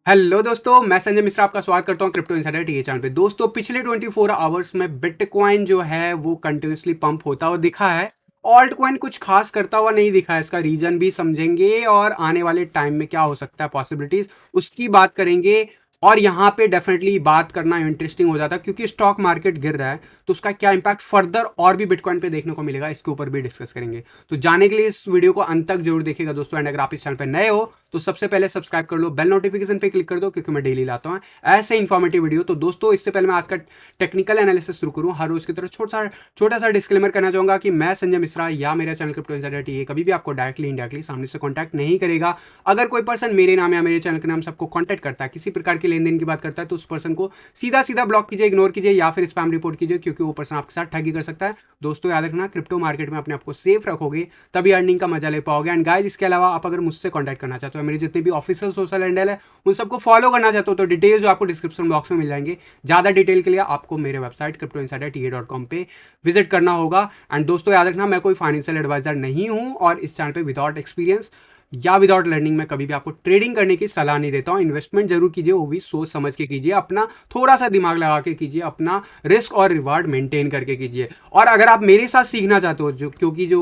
Hello दोस्तों, मैं संजय मिश्रा आपका स्वागत करता हूं क्रिप्टो इनसाइडर टीए चैनल पे। दोस्तों, पिछले 24 आवर्स में बिटकॉइन जो है वो कंटिन्यूसली पंप होता हुआ दिखा है। ऑल्ट कॉइन कुछ खास करता हुआ नहीं दिखा है। इसका रीजन भी समझेंगे और आने वाले टाइम में क्या हो सकता है, पॉसिबिलिटीज उसकी बात करेंगे। और यहाँ पे डेफिनेटली बात करना इंटरेस्टिंग हो जाता है क्योंकि स्टॉक मार्केट गिर रहा है, तो उसका क्या इंपैक्ट फर्दर और भी बिटकॉइन पे देखने को मिलेगा, इसके ऊपर भी डिस्कस करेंगे। तो जाने के लिए इस वीडियो को अंत तक जरूर देखिएगा दोस्तों। एंड अगर आप इस चैनल पे नए हो तो सबसे पहले सब्सक्राइब कर लो, बेल नोटिफिकेशन पे क्लिक कर दो क्योंकि मैं डेली लाता हूँ ऐसे इंफॉर्मेटिव वीडियो। तो दोस्तों, इससे पहले मैं आज का टेक्निकल एनालिसिस शुरू करूँ, हर रोज की तरह छोटा सा डिस्क्लेमर करना चाहूंगा कि मैं संजय मिश्रा या मेरा चैनल क्रिप्टो इनसाइडर टीए कभी भी आपको डायरेक्टली इनडायरेक्टली सामने से कॉन्टैक्ट नहीं करेगा। अगर कोई पर्सन मेरे नाम या मेरे चैनल के नाम सबको कॉन्टैक्ट करता है, किसी प्रकार के लेन देन की बात करता है, तो उस पर्सन को सीधा सीधा ब्लॉक कीजिए, इग्नोर कीजिए या फिर स्पैम रिपोर्ट कीजिए, क्योंकि वो पर्सन आपके साथ ठगी कर सकता है। दोस्तों, याद रखना, क्रिप्टो मार्केट में अपने आप को सेफ रखोगे तभी अर्निंग का मजा ले पाओगे। एंड गाइस, इसके अलावा आप अगर मुझसे कॉन्टैक्ट करना चाहते हो, मेरे जितने भी ऑफिशियल सोशल हैंडल है उन सबको फॉलो करना चाहते हो, तो डिटेल जो आपको डिस्क्रिप्शन बॉक्स में मिल जाएंगे। ज़्यादा डिटेल के लिए आपको मेरे वेबसाइट cryptoinsiderta.com पे विजिट करना होगा। एंड दोस्तों, याद रखना, मैं कोई फाइनेंशियल एडवाइजर नहीं हूँ और इस चैनल पे विदाउट एक्सपीरियंस या विदाउट लर्निंग में कभी भी आपको ट्रेडिंग करने की सलाह नहीं देता हूँ। इन्वेस्टमेंट जरूर कीजिए, वो भी सोच समझ के कीजिए, अपना थोड़ा सा दिमाग लगा के कीजिए, अपना रिस्क और रिवार्ड मेंटेन करके कीजिए। और अगर आप मेरे साथ सीखना चाहते हो, जो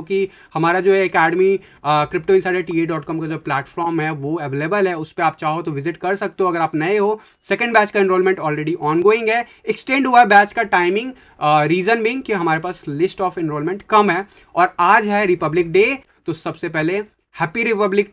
कि हमारा जो है एकेडमी cryptoinsiderta.com का जो प्लेटफॉर्म है वो अवेलेबल है, उस पर आप चाहो तो विजिट कर सकते हो। अगर आप नए हो, सेकंड बैच का एनरोलमेंट ऑलरेडी ऑनगोइंग है, एक्सटेंड हुआ है बैच का टाइमिंग, रीजन बिंग कि हमारे पास लिस्ट ऑफ एनरोलमेंट कम है और आज है रिपब्लिक डे। तो सबसे पहले happy Republic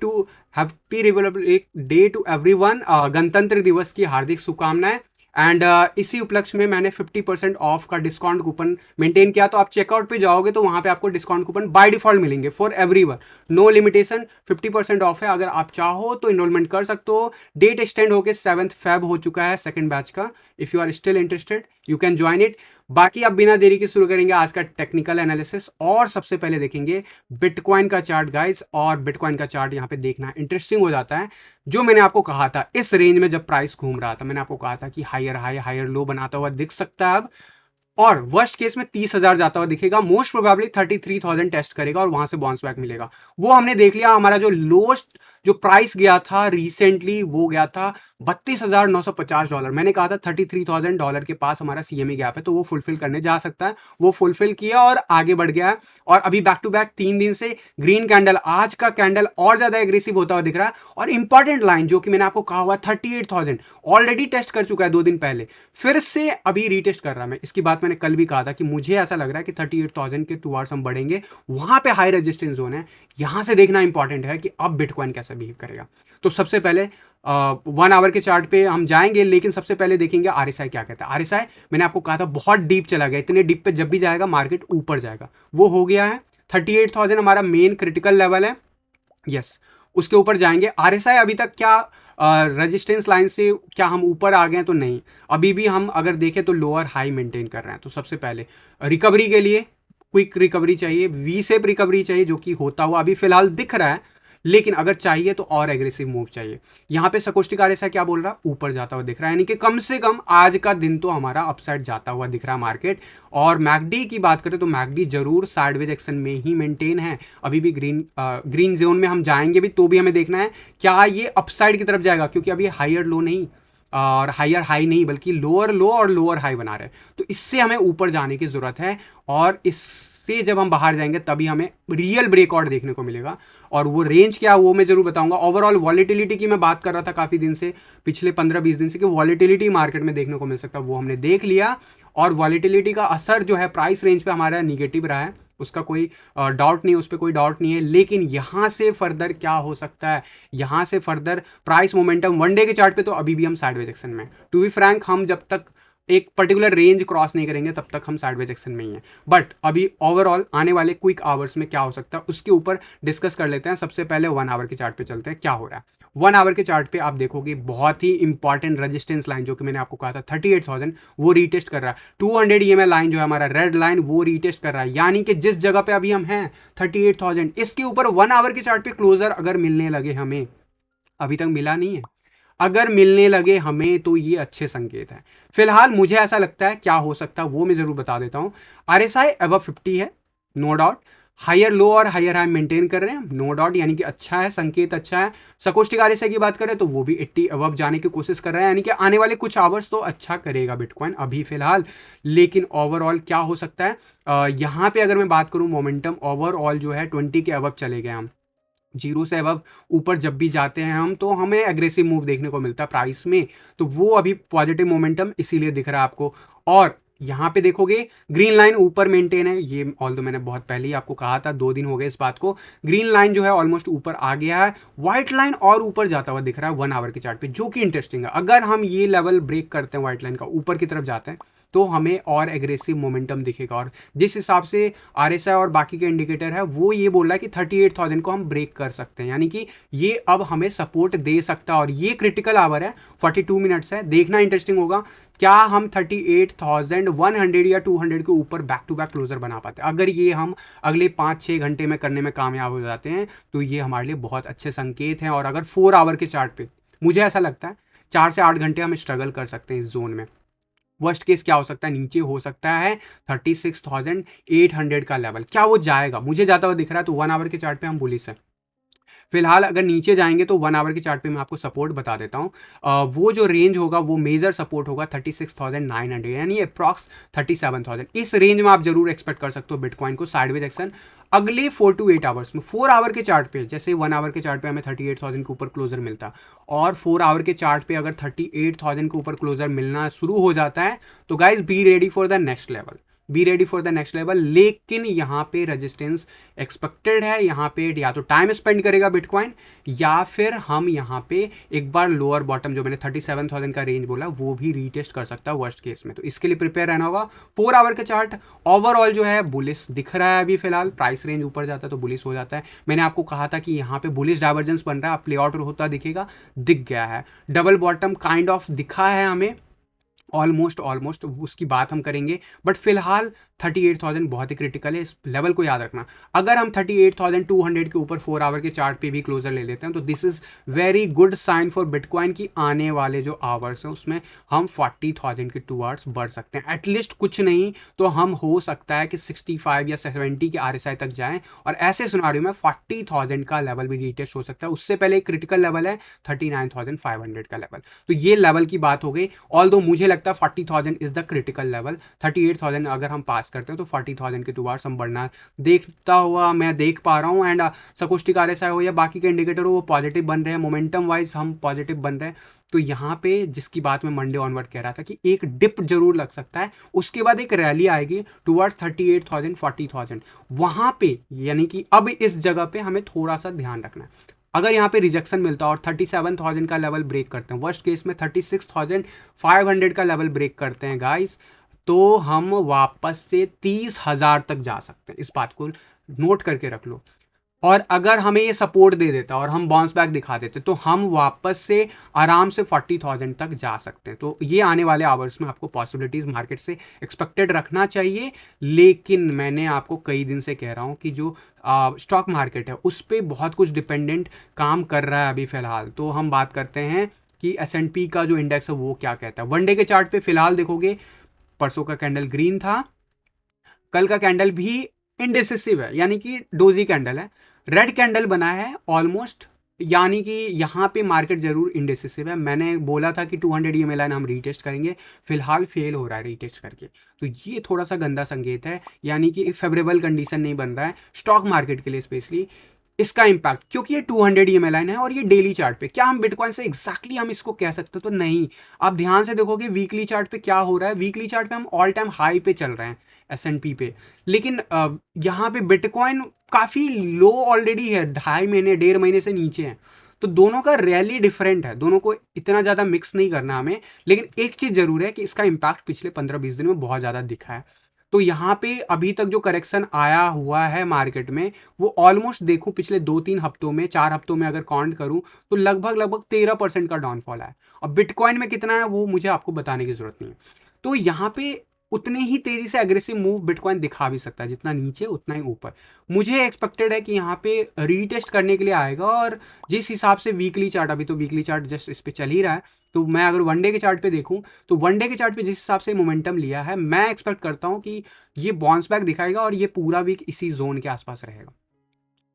Day to everyone. गणतंत्र दिवस की हार्दिक शुभकामनाएं। एंड इसी उपलक्ष्य में मैंने 50% ऑफ का डिस्काउंट कूपन मेंटेन किया। तो आप चेकआउट पे जाओगे तो वहां पे आपको डिस्काउंट कूपन बाय डिफॉल्ट मिलेंगे for everyone, no limitation. 50% off है, अगर आप चाहो तो इनरोलमेंट कर सकते हो। डेट एक्सटेंड होकर 7 फेब हो चुका है सेकंड बैच का। If you are still interested you can join it. बाकी अब बिना देरी के शुरू करेंगे आज का टेक्निकल एनालिसिस और सबसे पहले देखेंगे बिटकॉइन का चार्ट गाइस। और बिटकॉइन का चार्ट यहाँ पे देखना इंटरेस्टिंग हो जाता है। जो मैंने आपको कहा था, इस रेंज में जब प्राइस घूम रहा था, मैंने आपको कहा था कि हायर हाई हायर लो बनाता हुआ दिख सकता है अब, और वर्स्ट केस में 30,000 जाता हुआ दिखेगा। मोस्ट प्रोबेबली 33,000 टेस्ट करेगा और वहां से बाउंस बैक मिलेगा। वो हमने देख लिया। हमारा जो लोएस्ट जो प्राइस गया था रिसेंटली वो गया था $32,950। मैंने कहा था $33,000 के पास हमारा सीएमए गैप है, तो वो फुलफिल करने जा सकता है। वो फुलफिल किया और आगे बढ़ गया है। और अभी बैक टू बैक 3 दिन से ग्रीन कैंडल, आज का कैंडल और ज्यादा एग्रेसिव होता हुआ दिख रहा है। और इंपॉर्टेंट लाइन जो कि मैंने आपको कहा हुआ 38,000 ऑलरेडी टेस्ट कर चुका है 2 दिन पहले, फिर से अभी रीटेस्ट कर रहा है। मैं इसकी बात मैंने कल भी कहा था कि मुझे ऐसा लग रहा है कि 38,000 के टुवर्ड्स हम बढ़ेंगे। वहां पे हाई रेजिस्टेंस जोन है, यहां से देखना इंपॉर्टेंट है कि अब बिटकॉइन कैसे बिहेव करेगा। तो सबसे पहले 1 आवर के चार्ट पे हम जाएंगे, लेकिन सबसे पहले देखेंगे आरएसआई क्या कहता है। आरएसआई मैंने आपको कहा था बहुत डीप चला गया, इतने डीप पे जब भी जाएगा मार्केट ऊपर जाएगा। वो हो गया है 38,000 हमारा मेन क्रिटिकल लेवल है। यस, उसके ऊपर जाएंगे। आरएसआई अभी तक क्या रेजिस्टेंस लाइन से क्या हम ऊपर आ गए हैं? तो नहीं, अभी भी हम अगर देखें तो लोअर हाई मेंटेन कर रहे हैं। तो सबसे पहले रिकवरी के लिए क्विक रिकवरी चाहिए, वी शेप रिकवरी चाहिए, जो कि होता हुआ अभी फिलहाल दिख रहा है। लेकिन अगर चाहिए तो और एग्रेसिव मूव चाहिए। यहां पे सकोस्टिक आरएसआई क्या बोल रहा, ऊपर जाता हुआ दिख रहा है, यानी कि कम से कम आज का दिन तो हमारा अपसाइड जाता हुआ दिख रहा है मार्केट। और मैकडी की बात करें तो मैकडी जरूर साइडवेज एक्शन में ही मेंटेन है। अभी भी ग्रीन जोन में हम जाएंगे भी तो भी हमें देखना है क्या ये अपसाइड की तरफ जाएगा, क्योंकि अभी हायर लो नहीं और हायर हाई नहीं, बल्कि लोअर लो और लोअर हाई बना रहे हैं। तो इससे हमें ऊपर जाने की जरूरत है और इससे जब हम बाहर जाएंगे तभी हमें रियल ब्रेकआउट देखने को मिलेगा। और वो रेंज क्या वो मैं जरूर बताऊंगा। ओवरऑल वॉलेटिलिटी की मैं बात कर रहा था काफी दिन से, पिछले 15-20 दिन से, कि वॉलेटिलिटी मार्केट में देखने को मिल सकता है, वो हमने देख लिया। और वॉलेटिलिटी का असर जो है प्राइस रेंज पे हमारा निगेटिव रहा है, उसका कोई डाउट नहीं, उस पर कोई डाउट नहीं है। लेकिन यहां से फर्दर क्या हो सकता है, यहां से फर्दर प्राइस मोमेंटम 1 डे के चार्ट पे तो अभी भी हम साइडवेज एक्शन में। टू बी फ्रैंक, हम जब तक एक पर्टिकुलर रेंज क्रॉस नहीं करेंगे तब तक हम साइडवेज एक्शन में ही हैं। बट अभी ओवरऑल आने वाले क्विक आवर्स में क्या हो सकता है उसके ऊपर डिस्कस कर लेते हैं। सबसे पहले 1 आवर के चार्ट पे चलते हैं, क्या हो रहा है। 1 आवर के चार्ट पे आप देखोगे बहुत ही इंपॉर्टेंट रेजिस्टेंस लाइन जो कि मैंने आपको कहा था 38,000, वो रीटेस्ट कर रहा है। 200 ईएमए लाइन जो है हमारा रेड लाइन, वो रीटेस्ट कर रहा है, यानी कि जिस जगह पे अभी हम हैं 38,000, इसके ऊपर 1 आवर के चार्ट पे क्लोजर अगर मिलने लगे हमें, अभी तक मिला नहीं है, अगर मिलने लगे हमें तो ये अच्छे संकेत हैं। फिलहाल मुझे ऐसा लगता है क्या हो सकता है वो मैं जरूर बता देता हूं। आरएसआई अबव 50 है, नो डाउट। हायर लो और हायर हाई मेंटेन कर रहे हैं, नो डाउट, यानी कि अच्छा है, संकेत अच्छा है। सकोस्टिक आरएसआई की बात करें तो वो भी 80 अबव जाने की कोशिश कर रहा है, यानी कि आने वाले कुछ आवर्स तो अच्छा करेगा बिटकॉइन अभी फिलहाल। लेकिन ओवरऑल क्या हो सकता है, यहाँ पे अगर मैं बात करूं मोमेंटम ओवरऑल जो है 20 के अबव चले गए हम, जीरो से अब ऊपर जब भी जाते हैं हम तो हमें एग्रेसिव मूव देखने को मिलता है प्राइस में। तो वो अभी पॉजिटिव मोमेंटम इसीलिए दिख रहा है आपको। और यहाँ पे देखोगे ग्रीन लाइन ऊपर मेंटेन है, ये ऑल दो मैंने बहुत पहले ही आपको कहा था, 2 दिन हो गए इस बात को। ग्रीन लाइन जो है ऑलमोस्ट ऊपर आ गया है, व्हाइट लाइन और ऊपर जाता हुआ दिख रहा है 1 आवर के चार्ट पे, जो कि इंटरेस्टिंग है। अगर हम ये लेवल ब्रेक करते हैं व्हाइट लाइन का, ऊपर की तरफ जाते हैं, तो हमें और एग्रेसिव मोमेंटम दिखेगा। और जिस हिसाब से आरएसआई और बाकी के इंडिकेटर है वो ये बोल रहा है कि 38,000 को हम ब्रेक कर सकते हैं, यानी कि ये अब हमें सपोर्ट दे सकता है। और ये क्रिटिकल आवर है, 42 मिनट्स है, देखना इंटरेस्टिंग होगा क्या हम 38,100 या 200 के ऊपर बैक टू बैक क्लोजर बना पाते हैं। अगर ये हम अगले 5-6 घंटे में करने में कामयाब हो जाते हैं तो ये हमारे लिए बहुत अच्छे संकेत हैं। और अगर 4 आवर के चार्ट पे मुझे ऐसा लगता है 4 से 8 घंटे हम स्ट्रगल कर सकते हैं इस जोन में। वर्स्ट केस क्या हो सकता है, नीचे हो सकता है 36,800 का लेवल, क्या वो जाएगा, मुझे जाता हुआ दिख रहा है। तो 1 आवर के चार्ट पे हम बुलिश है फिलहाल। अगर नीचे जाएंगे तो 1 आवर के चार्ट पे मैं आपको सपोर्ट बता देता हूँ। वो जो रेंज होगा वो मेजर सपोर्ट होगा 36,900, यानी अप्रॉक्स 37,000। इस रेंज में आप जरूर एक्सपेक्ट कर सकते हो बिटकॉइन को साइडवेज एक्शन अगले 4 to 8 आवर्स में। 4 आवर के चार्ट पे जैसे 1 आवर के चार्ट पे हमें 38,000 के ऊपर क्लोजर मिलता, और 4 आवर के चार्ट पे अगर 38,000 के ऊपर क्लोजर मिलना शुरू हो जाता है तो guys be ready for the next level, be ready for the next level. लेकिन यहाँ पे रेजिस्टेंस एक्सपेक्टेड है, यहाँ पे या तो टाइम स्पेंड करेगा बिटकॉइन, या फिर हम यहाँ पे एक बार लोअर बॉटम जो मैंने 37,000 का रेंज बोला वो भी रीटेस्ट कर सकता है वर्स्ट केस में। तो इसके लिए प्रिपेयर रहना होगा। 4 आवर का चार्ट ओवरऑल जो है बुलिश दिख रहा है अभी फिलहाल, प्राइस रेंज ऊपर जाता है तो बुलिश हो जाता है। मैंने आपको कहा था कि यहाँ पे बुलिश डाइवर्जेंस बन रहा है, प्ले आउट होता दिखेगा, दिख गया है। डबल बॉटम काइंड ऑफ दिखा है हमें, ऑलमोस्ट उसकी बात हम करेंगे। बट फिलहाल 38,000 बहुत ही क्रिटिकल है, इस लेवल को याद रखना। अगर हम 38,200 के ऊपर 4 आवर के चार्ट पे भी क्लोजर ले लेते हैं तो this is very good sign for bitcoin की आने वाले जो आवर्स हैं उसमें हम 40,000 के टूवर्ड्स बढ़ सकते हैं। एटलीस्ट कुछ नहीं तो हम हो सकता है कि 65 या 70 के आरएसआई तक जाएं, और ऐसे सिनारियो में 40,000 का लेवल भी रीटेस्ट हो सकता है। उससे पहले एक क्रिटिकल लेवल है 39,500 का लेवल। तो ये लेवल की बात हो गई। ऑल्दो मुझे लगता है 40,000 इज द क्रिटिकल लेवल। 38,000 अगर हम पास करते हैं तो 40,000 के टूवर्ड्स हम बढ़ना देखता हुआ मैं देख पा रहा हूँ। एंड सकोस्टिक आरएसआई हो या बाकी के इंडिकेटर हो वो पॉजिटिव बन रहे हैं, मोमेंटम वाइज हम पॉजिटिव बन रहे हैं। तो यहाँ पे जिसकी बात मैं मंडे ऑनवर्ड कह रहा था कि एक डिप जरूर लग सकता है, उसके बाद एक रैली आएगी टुवर्ड्स 38,000 40,000 वहां पे, यानी कि अब इस जगह पे हमें थोड़ा सा ध्यान रखना है। अगर यहाँ पे रिजेक्शन मिलता है और 37,000 का लेवल ब्रेक करते हैं, वर्स्ट केस में 36,500 का लेवल ब्रेक करते हैं गाइस, तो हम वापस से 30,000 तक जा सकते हैं। इस बात को नोट करके रख लो। और अगर हमें ये सपोर्ट दे देता और हम बाउंस बैक दिखा देते तो हम वापस से आराम से 40,000 तक जा सकते हैं। तो ये आने वाले आवर्स में आपको पॉसिबिलिटीज मार्केट से एक्सपेक्टेड रखना चाहिए। लेकिन मैंने आपको कई दिन से कह रहा हूँ कि जो स्टॉक मार्केट है उस पर बहुत कुछ डिपेंडेंट काम कर रहा है अभी फिलहाल। तो हम बात करते हैं कि S&P का जो इंडेक्स है वो क्या कहता है। वनडे के चार्ट पे फिलहाल देखोगे परसों का कैंडल ग्रीन था, कल का कैंडल भी इंडिसिसिव है, यानी कि डोजी कैंडल है, रेड कैंडल बना है ऑलमोस्ट, यानी कि यहाँ पे मार्केट जरूर इंडिसिसिव है। मैंने बोला था कि 200 EMA लाइन हम रीटेस्ट करेंगे, फिलहाल फेल हो रहा है रीटेस्ट करके। तो ये थोड़ा सा गंदा संकेत है, यानी कि एक फेवरेबल कंडीशन नहीं बन रहा है स्टॉक मार्केट के लिए स्पेशली। इसका इंपैक्ट क्योंकि ये 200 EMA लाइन है और ये डेली चार्ट पे, क्या हम बिटकॉइन से एग्जैक्टली हम इसको कह सकते तो नहीं। आप ध्यान से देखोगे वीकली चार्ट पे क्या हो रहा है, वीकली चार्ट पे हम ऑल टाइम हाई पे चल रहे हैं S&P पे, लेकिन यहाँ पे बिटकॉइन काफ़ी लो ऑलरेडी है, 2.5 महीने 1.5 महीने से नीचे है। तो दोनों का रैली डिफरेंट है, दोनों को इतना ज़्यादा मिक्स नहीं करना हमें। लेकिन एक चीज़ जरूर है कि इसका इम्पैक्ट पिछले 15-20 दिन में बहुत ज़्यादा दिखा है। तो यहाँ पे अभी तक जो करेक्शन आया हुआ है मार्केट में वो ऑलमोस्ट देखूं पिछले 2-3 हफ्तों में, 4 हफ्तों में अगर काउंट करूं तो लगभग 13% का डाउनफॉल है। और बिटकॉइन में कितना है वो मुझे आपको बताने की जरूरत नहीं है। तो यहाँ पे उतने ही तेजी से एग्रेसिव मूव बिटकॉइन दिखा भी सकता है, जितना नीचे उतना ही ऊपर। मुझे एक्सपेक्टेड है कि यहाँ पे रीटेस्ट करने के लिए आएगा, और जिस हिसाब से वीकली चार्ट, अभी तो वीकली चार्ट जस्ट इस पे चल ही रहा है, तो मैं अगर वनडे के चार्ट पे देखूं तो वनडे के चार्ट पे जिस हिसाब से मोमेंटम लिया है, मैं एक्सपेक्ट करता हूं कि ये बाउंस बैक दिखाएगा और ये पूरा वीक इसी जोन के आसपास रहेगा।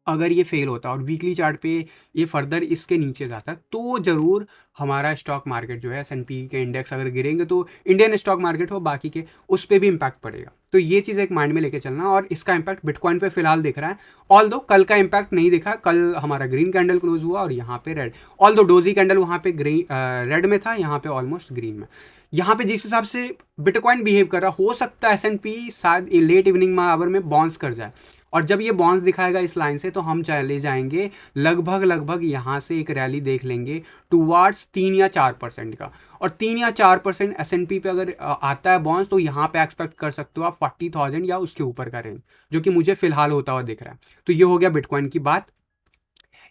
अगर ये फेल होता है और वीकली चार्ट पे ये फर्दर इसके नीचे जाता है, तो ज़रूर हमारा स्टॉक मार्केट जो है, S&P के इंडेक्स अगर गिरेंगे तो इंडियन स्टॉक मार्केट हो बाकी के, उस पर भी इम्पैक्ट पड़ेगा। तो ये चीज़ एक माइंड में लेके चलना, और इसका इम्पैक्ट बिटकॉइन पे फिलहाल दिख रहा है। ऑल दो कल का इम्पैक्ट नहीं दिखा, कल हमारा ग्रीन कैंडल क्लोज हुआ और यहाँ पे रेड, ऑल दो डोजी कैंडल वहाँ पे ग्रीन रेड में था, यहाँ पे ऑलमोस्ट ग्रीन में। यहाँ पे जिस हिसाब से बिटकॉइन बिहेव कर रहा, हो सकता है S&P शायद लेट इवनिंग में आवर में बाउंस कर जाए, और जब ये बाउंस दिखाएगा इस लाइन से, तो हम चले जाएंगे लगभग यहाँ से एक रैली देख लेंगे टुवार्ड्स 3 या 4% का। और 3 या 4% S&P पे अगर आता है बाउंस, तो यहाँ पे एक्सपेक्ट कर सकते हो आप 40,000 या उसके ऊपर का रेंज, जो कि मुझे फिलहाल होता हुआ दिख रहा है। तो ये हो गया बिटकॉइन की बात।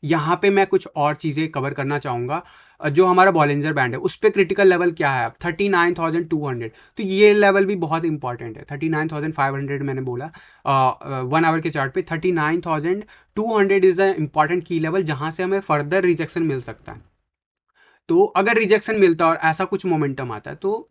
यहाँ पे मैं कुछ और चीज़ें कवर करना चाहूँगा। जो हमारा बॉलिंजर बैंड है, उस पर क्रिटिकल लेवल क्या है, 39,200। तो ये लेवल भी बहुत इंपॉर्टेंट है। 39,500 मैंने बोला 1 आवर के चार्ट पे। 39,200 इज द इंपॉर्टेंट की लेवल, जहाँ से हमें फर्दर रिजेक्शन मिल सकता है। तो अगर रिजेक्शन मिलता है और ऐसा कुछ मोमेंटम आता है, तो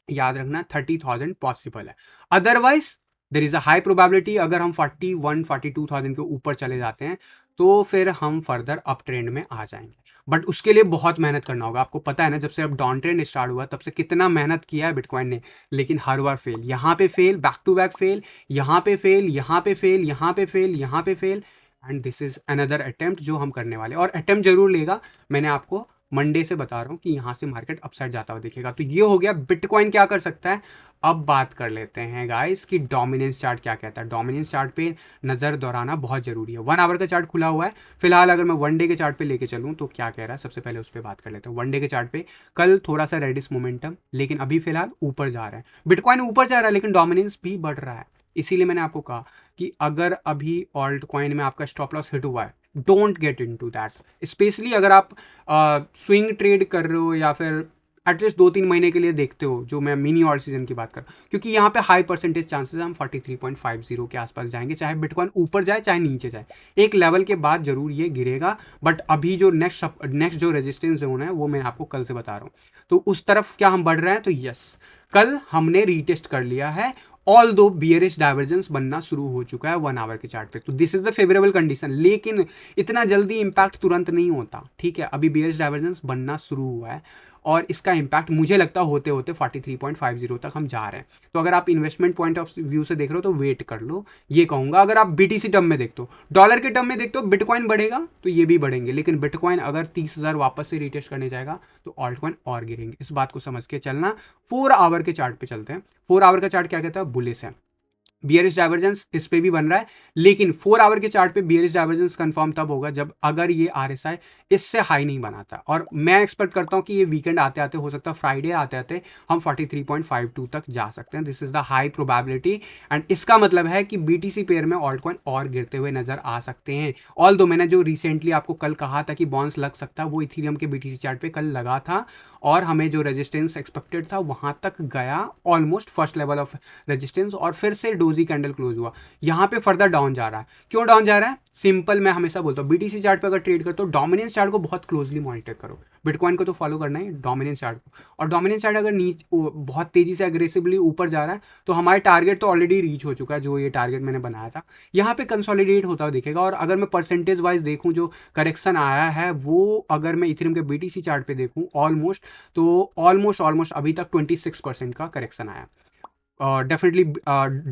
याद रखना 30,000 पॉसिबल है। Otherwise there is a high probability, अगर हम 41-42,000 के ऊपर चले जाते हैं, तो फिर हम फर्दर अप ट्रेंड में आ जाएंगे। बट उसके लिए बहुत मेहनत करना होगा। आपको पता है ना, जब से अब डाउन ट्रेंड स्टार्ट हुआ तब से कितना मेहनत किया है बिटकॉइन ने, लेकिन हर बार फेल। यहाँ पे fail, back to back fail, यहाँ पे फेल, यहाँ पे फेल, यहाँ पे फेल, यहाँ पे fail, and this is another attempt जो हम करने वाले। और अटेम्प्ट जरूर लेगा, मैंने आपको मंडे से बता रहा हूँ कि यहाँ से मार्केट अपसाइड जाता हुआ दिखेगा। तो ये हो गया बिटकॉइन क्या कर सकता है। अब बात कर लेते हैं गाइस कि डोमिनेंस चार्ट क्या कहता है। डोमिनेंस चार्ट पे नज़र दौड़ाना बहुत जरूरी है। 1 आवर का चार्ट खुला हुआ है फिलहाल। अगर मैं वन डे के चार्ट पे लेके चलूँ तो क्या कह रहा है, सबसे पहले उस पर बात कर लेते हैं। वन डे के चार्ट पे कल थोड़ा सा रेडिस मोमेंटम, लेकिन अभी फिलहाल ऊपर जा रहा है। बिटकॉइन ऊपर जा रहा है, लेकिन डोमिनेंस भी बढ़ रहा है। इसीलिए मैंने आपको कहा कि अगर अभी ऑल्ट कॉइन में आपका स्टॉप लॉस हिट हुआ है, don't get into that. Specially अगर आप स्विंग ट्रेड कर रहे हो, या फिर एटलीस्ट 2-3 महीने के लिए देखते हो, जो मैं मिनी ऑल सीजन की बात कर, क्योंकि यहाँ पे हाई परसेंटेज चांसेस हम 43.50 के आसपास जाएंगे, चाहे बिटकॉइन ऊपर जाए चाहे नीचे जाए। एक लेवल के बाद जरूर ये गिरेगा, बट अभी जो नेक्स्ट जो रेजिस्टेंस जोन है वो मैं आपको कल से बता रहा हूँ। तो उस तरफ क्या हम बढ़ रहे हैं, तो यस, कल हमने रीटेस्ट कर लिया है। ऑल दो बियरिश डाइवर्जेंस बनना शुरू हो चुका है 1 आवर के चार्ट पे, तो this is the favourable condition. लेकिन इतना जल्दी इंपैक्ट तुरंत नहीं होता, ठीक है। अभी बियरिश डाइवर्जेंस बनना शुरू हुआ है, और इसका इंपैक्ट मुझे लगता है होते होते 43.50 तक हम जा रहे हैं। तो अगर आप इन्वेस्टमेंट पॉइंट ऑफ व्यू से देख रहे हो तो वेट कर लो, ये कहूंगा। अगर आप BTC टर्म में देखते हो, डॉलर के टर्म में देखते हो, बिटकॉइन बढ़ेगा तो ये भी बढ़ेंगे, लेकिन बिटकॉइन अगर 30,000 वापस से रिटेस्ट करने जाएगा तो ऑल्ट कॉइन और गिरेंगे। इस बात को समझ के चलना। 4 आवर के चार्ट पे चलते हैं। 4 आवर का चार्ट क्या कहता है, बुलिश है। बियरिश डाइवर्जेंस इस पे भी बन रहा है, लेकिन 4 आवर के चार्ट पे बियरिश डाइवर्जेंस कंफर्म तब होगा जब अगर ये RSI इससे हाई नहीं बनाता। और मैं एक्सपेक्ट करता हूं कि ये वीकेंड आते आते, हो सकता है फ्राइडे आते आते, हम 43.52 तक जा सकते हैं। This is the high probability, and इसका मतलब है कि BTC पेयर में ऑल्ट कॉइन और गिरते हुए नजर आ सकते हैं। ऑल दो मैंने जो रिसेंटली आपको कल कहा था कि बाउंस लग सकता है, वो इथीरियम के BTC चार्ट पे कल लगा था, और हमें जो रेजिस्टेंस एक्सपेक्टेड था वहां तक गया, almost first level of resistance, और फिर से डोजी कैंडल क्लोज हुआ। यहाँ पे फर्दर डाउन जा रहा है। क्यों डाउन जा रहा है, सिंपल, मैं हमेशा बोलता हूँ BTC चार्ट पे अगर ट्रेड करते हो, डोमिनेंस चार्ट को बहुत क्लोजली मॉनिटर करो। बिटकॉइन को तो फॉलो करना ही, डोमिनेंस चार्ट को। और डोमिनेंस चार्ट अगर बहुत तेजी से अग्रेसिवली ऊपर जा रहा है, तो हमारे टारगेट तो ऑलरेडी रीच हो चुका है, जो ये टारगेट मैंने बनाया था। यहाँ पे कंसोलिडेट होता हुआ दिखेगा। और अगर मैं परसेंटेज वाइज देखूँ, जो करेक्शन आया है वो अगर मैं इथेरियम के BTC चार्ट पे देखूँ, ऑलमोस्ट अभी तक 26% का करेक्शन आया। डेफिनेटली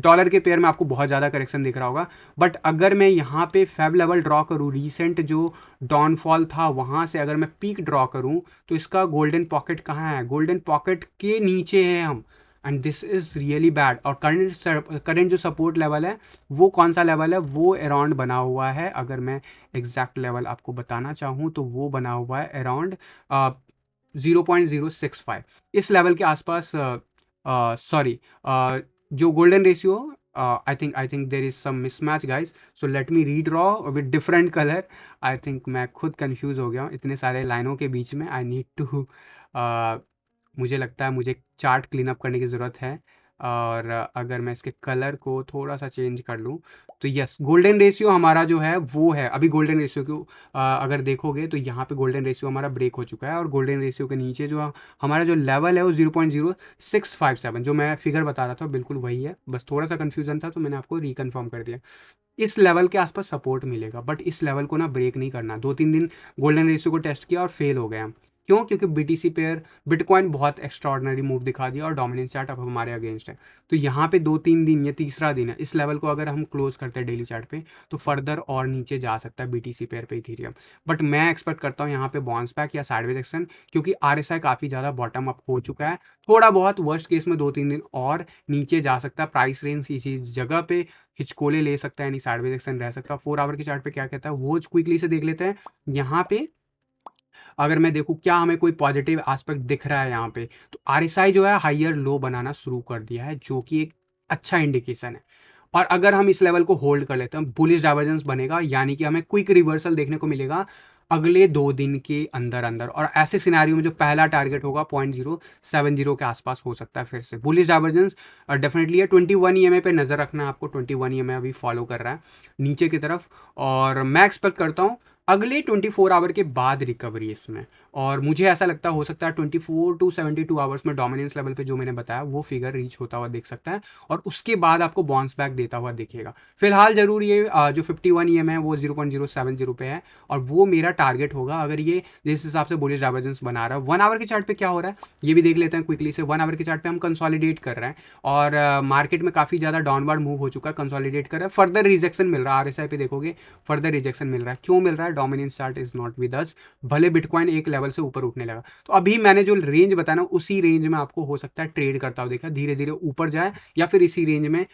डॉलर के पेयर में आपको बहुत ज़्यादा करेक्शन दिख रहा होगा, बट अगर मैं यहाँ पे फेब लेवल ड्रॉ करूँ, रीसेंट जो डाउनफॉल था वहाँ से अगर मैं पीक ड्रॉ करूँ, तो इसका गोल्डन पॉकेट कहाँ है, गोल्डन पॉकेट के नीचे है हम, and this is really bad. और करंट जो सपोर्ट लेवल है वो कौन सा लेवल है, वो अराउंड बना हुआ है, अगर मैं एग्जैक्ट लेवल आपको बताना चाहूँ तो वो बना हुआ है अराउंड 0.065, इस लेवल के आसपास। सॉरी, जो golden ratio, I think there is some mismatch guys, so let me redraw with different colour. I think मैं खुद कंफ्यूज हो गया हूँ इतने सारे लाइनों के बीच में। आई नीड टू, मुझे लगता है मुझे चार्ट क्लीन अप करने की ज़रूरत है। और अगर मैं इसके कलर को थोड़ा सा चेंज कर लूँ तो यस, गोल्डन रेशियो हमारा जो है वो है अभी गोल्डन रेशियो को अगर देखोगे तो यहाँ पे गोल्डन रेशियो हमारा ब्रेक हो चुका है, और गोल्डन रेशियो के नीचे जो हमारा जो लेवल है वो 0.0657 जो मैं फिगर बता रहा था बिल्कुल वही है, बस थोड़ा सा कन्फ्यूजन था तो मैंने आपको रिकन्फर्म कर दिया। इस लेवल के आसपास सपोर्ट मिलेगा, बट इस लेवल को ना ब्रेक नहीं करना। 2-3 दिन गोल्डन रेशियो को टेस्ट किया और फेल हो गया। क्यों? क्योंकि बीटीसी पेयर बिटकॉइन बहुत एक्स्ट्राऑर्डिनरी मूव दिखा दिया और डोमिनेंस चार्ट अब हमारे अगेंस्ट है। तो यहाँ पे 2-3 दिन, ये तीसरा दिन है, इस लेवल को अगर हम क्लोज करते हैं डेली चार्ट पे तो फर्दर और नीचे जा सकता है बीटीसी पेयर पे इथेरियम। बट मैं एक्सपेक्ट करता हूँ यहाँ पे बाउंस बैक या साइडवेज एक्शन, क्योंकि आरएसआई काफ़ी ज़्यादा बॉटम अप हो चुका है। थोड़ा बहुत वर्स्ट केस में 2-3 दिन और नीचे जा सकता है। प्राइस रेंज इसी जगह पे हिचकोले ले सकता है, यानी साइडवेज एक्शन रह सकता है। 4 आवर के चार्ट पे क्या कहता है वो क्विकली से देख लेते हैं। यहाँ पे अगर मैं देखूँ क्या हमें कोई पॉजिटिव एस्पेक्ट दिख रहा है यहाँ पे, तो आरएसआई जो है हाइयर लो बनाना शुरू कर दिया है, जो कि एक अच्छा इंडिकेशन है। और अगर हम इस लेवल को होल्ड कर लेते हैं, बुलिश डाइवर्जेंस बनेगा, यानी कि हमें क्विक रिवर्सल देखने को मिलेगा अगले 2 दिन के अंदर अंदर। और ऐसे सिनेरियो में जो पहला टारगेट होगा 0.070 के आसपास हो सकता है फिर से बुलिश डाइवर्जेंस डेफिनेटली है। 21 ईएमए पे नजर रखना है आपको। 21 ईएमए अभी फॉलो कर रहा है नीचे की तरफ, और मैं एक्सपेक्ट करता हूँ अगले 24 आवर के बाद रिकवरी इसमें। और मुझे ऐसा लगता हो सकता है 24 टू 72 आवर्स में डोमिनेंस लेवल पे जो मैंने बताया वो फिगर रीच होता हुआ दिख सकता है, और उसके बाद आपको बाउंस बैक देता हुआ दिखेगा। फिलहाल जरूर ये जो 51 ईएम है वो 0.070 पे है, और वो मेरा टारगेट होगा अगर ये जिस हिसाब से बुलिश डाइवर्जेंस बना रहा है। 1 आवर के चार्ट पे क्या हो रहा है ये भी देख लेते हैं क्विकली से। 1 आवर के चार्ट पे हम कंसोलिडेट कर रहे हैं, और मार्केट में काफी ज्यादा डाउनवर्ड मूव हो चुका है, कंसोलिडेट कर रहा है, फर्दर रिजेक्शन मिल रहा है। आरएसआई पे देखोगे फर्दर रिजेक्शन मिल रहा है। क्यों मिल रहा है? Dominance chart is not with us. भले बिटकॉइन एक लेवल से ऊपर उठने लगा, तो अभी मैंने जो रेंज बताया ना उसी रेंज में आपको हो सकता है ट्रेड करता हुआ देखा, धीरे धीरे ऊपर जाए या फिर इसी रेंज में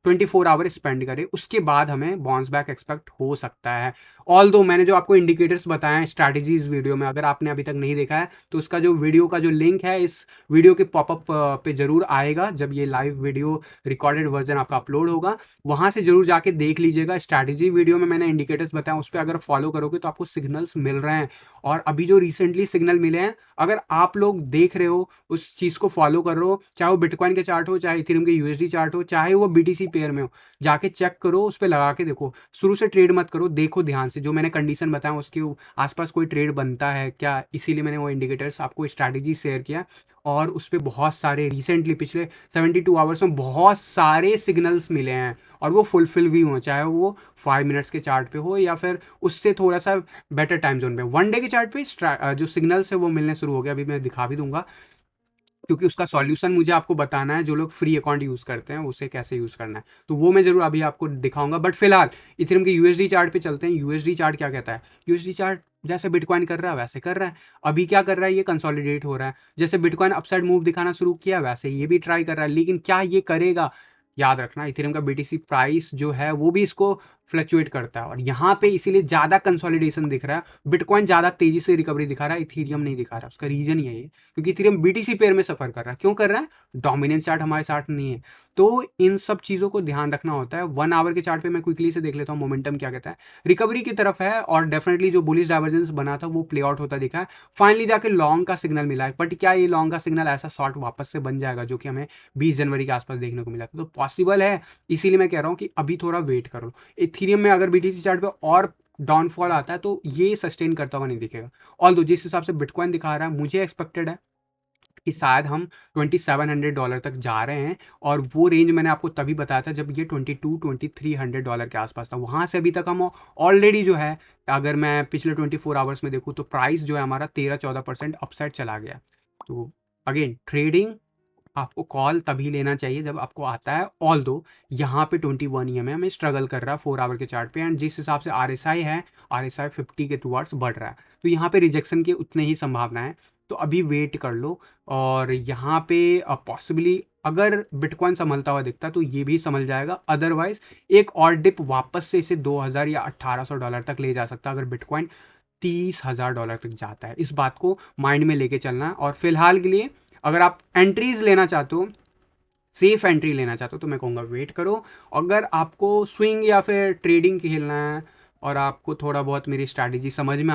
24 आवर स्पेंड करे, उसके बाद हमें बाउंस बैक एक्सपेक्ट हो सकता है। ऑल दो मैंने जो आपको इंडिकेटर्स बताए हैं स्ट्रैटेजीज वीडियो में, अगर आपने अभी तक नहीं देखा है तो उसका जो वीडियो का जो लिंक है इस वीडियो के पॉपअप पे जरूर आएगा जब ये लाइव वीडियो रिकॉर्डेड वर्जन आपका अपलोड होगा, वहां से जरूर जाके देख लीजिएगा। स्ट्रैटेजी वीडियो में मैंने इंडिकेटर्स बताया, उस पर अगर फॉलो करोगे तो आपको सिग्नल्स मिल रहे हैं। और अभी जो रिसेंटली सिग्नल मिले हैं, अगर आप लोग देख रहे हो उस चीज को फॉलो कर रहे हो, चाहे वो बिटकॉइन के चार्ट हो, चाहे इथेरियम के यूएसडी चार्ट हो, चाहे वो बीटीसी पेयर में हो, जाके चेक करो, उस पर लगा के देखो। शुरू से ट्रेड मत करो, देखो ध्यान से जो मैंने कंडीशन बताया उसके आसपास कोई ट्रेड बनता है क्या, इसीलिए मैंने वो इंडिकेटर्स आपको स्ट्रैटेजी शेयर किया। और उस पर बहुत सारे रिसेंटली पिछले 72 आवर्स में बहुत सारे सिग्नल्स मिले हैं, और वो फुलफिल भी हुए, चाहे वो 5 मिनट्स के चार्ट पे हो या फिर उससे थोड़ा सा बेटर टाइम जोन पे। 1 डे के चार्ट पे जो सिग्नल्स है वो मिलने शुरू हो गया, अभी मैं दिखा भी दूंगा, क्योंकि उसका सॉल्यूशन मुझे आपको बताना है। जो लोग फ्री अकाउंट यूज करते हैं उसे कैसे यूज करना है, तो वो मैं जरूर अभी आपको दिखाऊंगा। बट फिलहाल इथेरियम के यूएसडी चार्ट पे चलते हैं। यूएसडी चार्ट क्या कहता है? यूएसडी चार्ट जैसे बिटकॉइन कर रहा है वैसे कर रहा है। अभी क्या कर रहा है? ये कंसोलिडेट हो रहा है। जैसे बिटकॉइन अपसाइड मूव दिखाना शुरू किया वैसे ये भी ट्राई कर रहा है, लेकिन क्या ये करेगा? याद रखना इथेरियम का बीटीसी प्राइस जो है वो भी इसको फ्लक्चुएट करता है, और यहाँ पे इसीलिए ज्यादा कंसोलिडेशन दिख रहा है। बिटकॉइन ज्यादा तेजी से रिकवरी दिखा रहा है, इथेरियम नहीं दिखा रहा। उसका रीजन यही है क्योंकि इथेरियम बीटीसी पेयर में सफर कर रहा है। क्यों कर रहा है? डोमिनेंस चार्ट हमारे साथ नहीं है। तो इन सब चीजों को ध्यान रखना होता है। 1 आवर के चार्ट पे मैं क्विकली से देख लेता हूँ मोमेंटम क्या कहता है। रिकवरी की तरफ है, और डेफिनेटली जो बुलिश डाइवर्जेंस बना था वो प्ले आउट होता दिखा है। फाइनली जाके लॉन्ग का सिग्नल मिला है, बट क्या ये लॉन्ग का सिग्नल ऐसा शॉर्ट वापस से बन जाएगा जो कि हमें 20 जनवरी के आसपास देखने को मिला था? तो पॉसिबल है, इसीलिए मैं कह रहा हूँ कि अभी थोड़ा वेट करो। इथेरियम में अगर बीटीसी चार्ट पे और डाउनफॉल आता है तो ये सस्टेन करता हुआ नहीं दिखेगा। ऑल दो जिस हिसाब से बिटकॉइन दिखा रहा है, मुझे एक्सपेक्टेड है कि शायद हम $2700 तक जा रहे हैं, और वो रेंज मैंने आपको तभी बताया था जब ये $22-2300 के आसपास था। वहां से अभी तक हम ऑलरेडी जो है, अगर मैं पिछले 24 आवर्स में देखूँ तो प्राइस जो है हमारा 13-14% अपसाइड चला गया। तो अगेन ट्रेडिंग आपको कॉल तभी लेना चाहिए जब आपको आता है। ऑल दो यहाँ पे 21 ईएमए में स्ट्रगल कर रहा है 4 आवर के चार्ट पे, एंड जिस हिसाब से आरएसआई है, आरएसआई 50 के टुवर्ड्स बढ़ रहा है, तो यहाँ पे रिजेक्शन के उतने ही संभावना है। तो अभी वेट कर लो, और यहाँ पे पॉसिबली अगर बिटकॉइन संभलता हुआ दिखता तो ये भी संभल जाएगा। अदरवाइज एक और डिप वापस से इसे 2000 या $1800 तक ले जा सकता है अगर बिटकॉइन $30,000 तक जाता है। इस बात को माइंड में लेके चलना है। और फिलहाल के लिए अगर आप एंट्रीज लेना चाहते हो, सेफ एंट्री लेना चाहते हो, तो मैं कहूँगा वेट करो। अगर आपको स्विंग या फिर ट्रेडिंग खेलना है और आपको थोड़ा बहुत मेरी स्ट्रैटेजी समझ में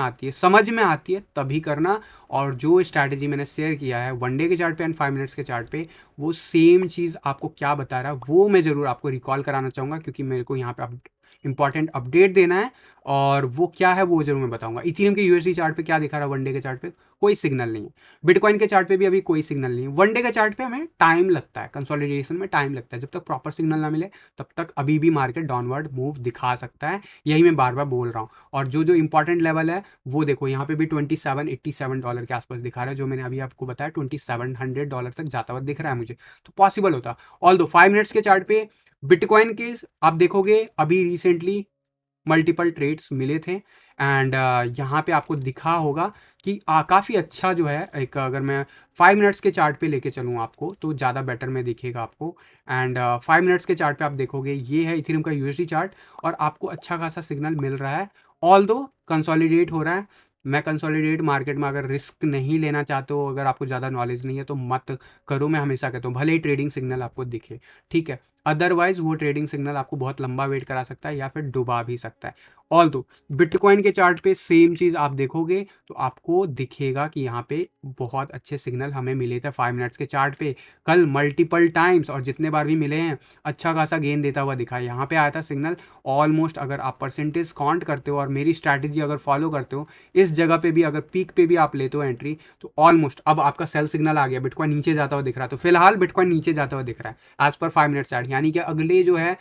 आती है तभी करना। और जो स्ट्रैटेजी मैंने शेयर किया है वनडे के चार्ट पे एंड 5 मिनट्स के चार्ट पे, वो सेम चीज़ आपको क्या बता रहा है वो मैं ज़रूर आपको रिकॉल कराना चाहूँगा, क्योंकि मेरे को यहाँ पे इंपॉर्टेंट अपडेट देना है। और वो क्या है वो जरूर मैं बताऊंगा। इथेरियम के यूएसडी चार्ट पे क्या दिखा रहा है, वनडे के चार्ट पे कोई सिग्नल नहीं है। बिटकॉइन के चार्ट पे भी अभी कोई सिग्नल नहीं है। वनडे के चार्ट पे हमें टाइम लगता है, कंसोलिडेशन में टाइम लगता है, जब तक प्रॉपर सिग्नल ना मिले तब तक अभी भी मार्केट डाउनवर्ड मूव दिखा सकता है। यही मैं बार बार बोल रहा हूँ। और जो जो इंपॉर्टेंट लेवल है वो देखो, यहाँ पे भी $2787 के आसपास दिखा रहा है, जो मैंने अभी आपको बताया $2700 तक जाता हुआ दिख रहा है मुझे, तो पॉसिबल होता। ऑल दो 5 मिनट्स के चार्ट पे बिटकॉइन के आप देखोगे अभी रिसेंटली मल्टीपल ट्रेड्स मिले थे। एंड यहाँ पे आपको दिखा होगा कि काफ़ी अच्छा जो है, एक अगर मैं 5 मिनट्स के चार्ट पे लेके चलूँ आपको तो ज़्यादा बेटर में दिखेगा आपको। एंड 5 मिनट्स के चार्ट पे आप देखोगे ये है इथेरियम का यूएसडी चार्ट, और आपको अच्छा खासा सिग्नल मिल रहा है। ऑल दो कंसोलिडेट हो रहा है। मैं कंसोलिडेट मार्केट में अगर रिस्क नहीं लेना चाहते हो, अगर आपको ज़्यादा नॉलेज नहीं है तो मत करो। मैं हमेशा कहता हूँ भले ही ट्रेडिंग सिग्नल आपको दिखे, ठीक है, अदरवाइज वो ट्रेडिंग सिग्नल आपको बहुत लंबा वेट करा सकता है या फिर डुबा भी सकता है। ऑल दो बिटकॉइन के चार्ट पे सेम चीज़ आप देखोगे तो आपको दिखेगा कि यहाँ पे बहुत अच्छे सिग्नल हमें मिले थे 5 मिनट्स के चार्ट पे कल मल्टीपल टाइम्स, और जितने बार भी मिले हैं अच्छा खासा गेन देता हुआ दिखा है। यहाँ पे आया था सिग्नल ऑलमोस्ट, अगर आप परसेंटेज काउंट करते हो और मेरी स्ट्रैटेजी अगर फॉलो करते हो, इस जगह पे भी अगर पीक पे भी आप लेते हो एंट्री, तो ऑलमोस्ट अब आपका सेल सिग्नल आ गया, बिटकॉइन नीचे जाता हुआ दिख रहा है। तो फिलहाल बिटकॉइन नीचे जाता हुआ दिख रहा है एज पर 5 मिनट चार्ट, यानी कि अगले जो है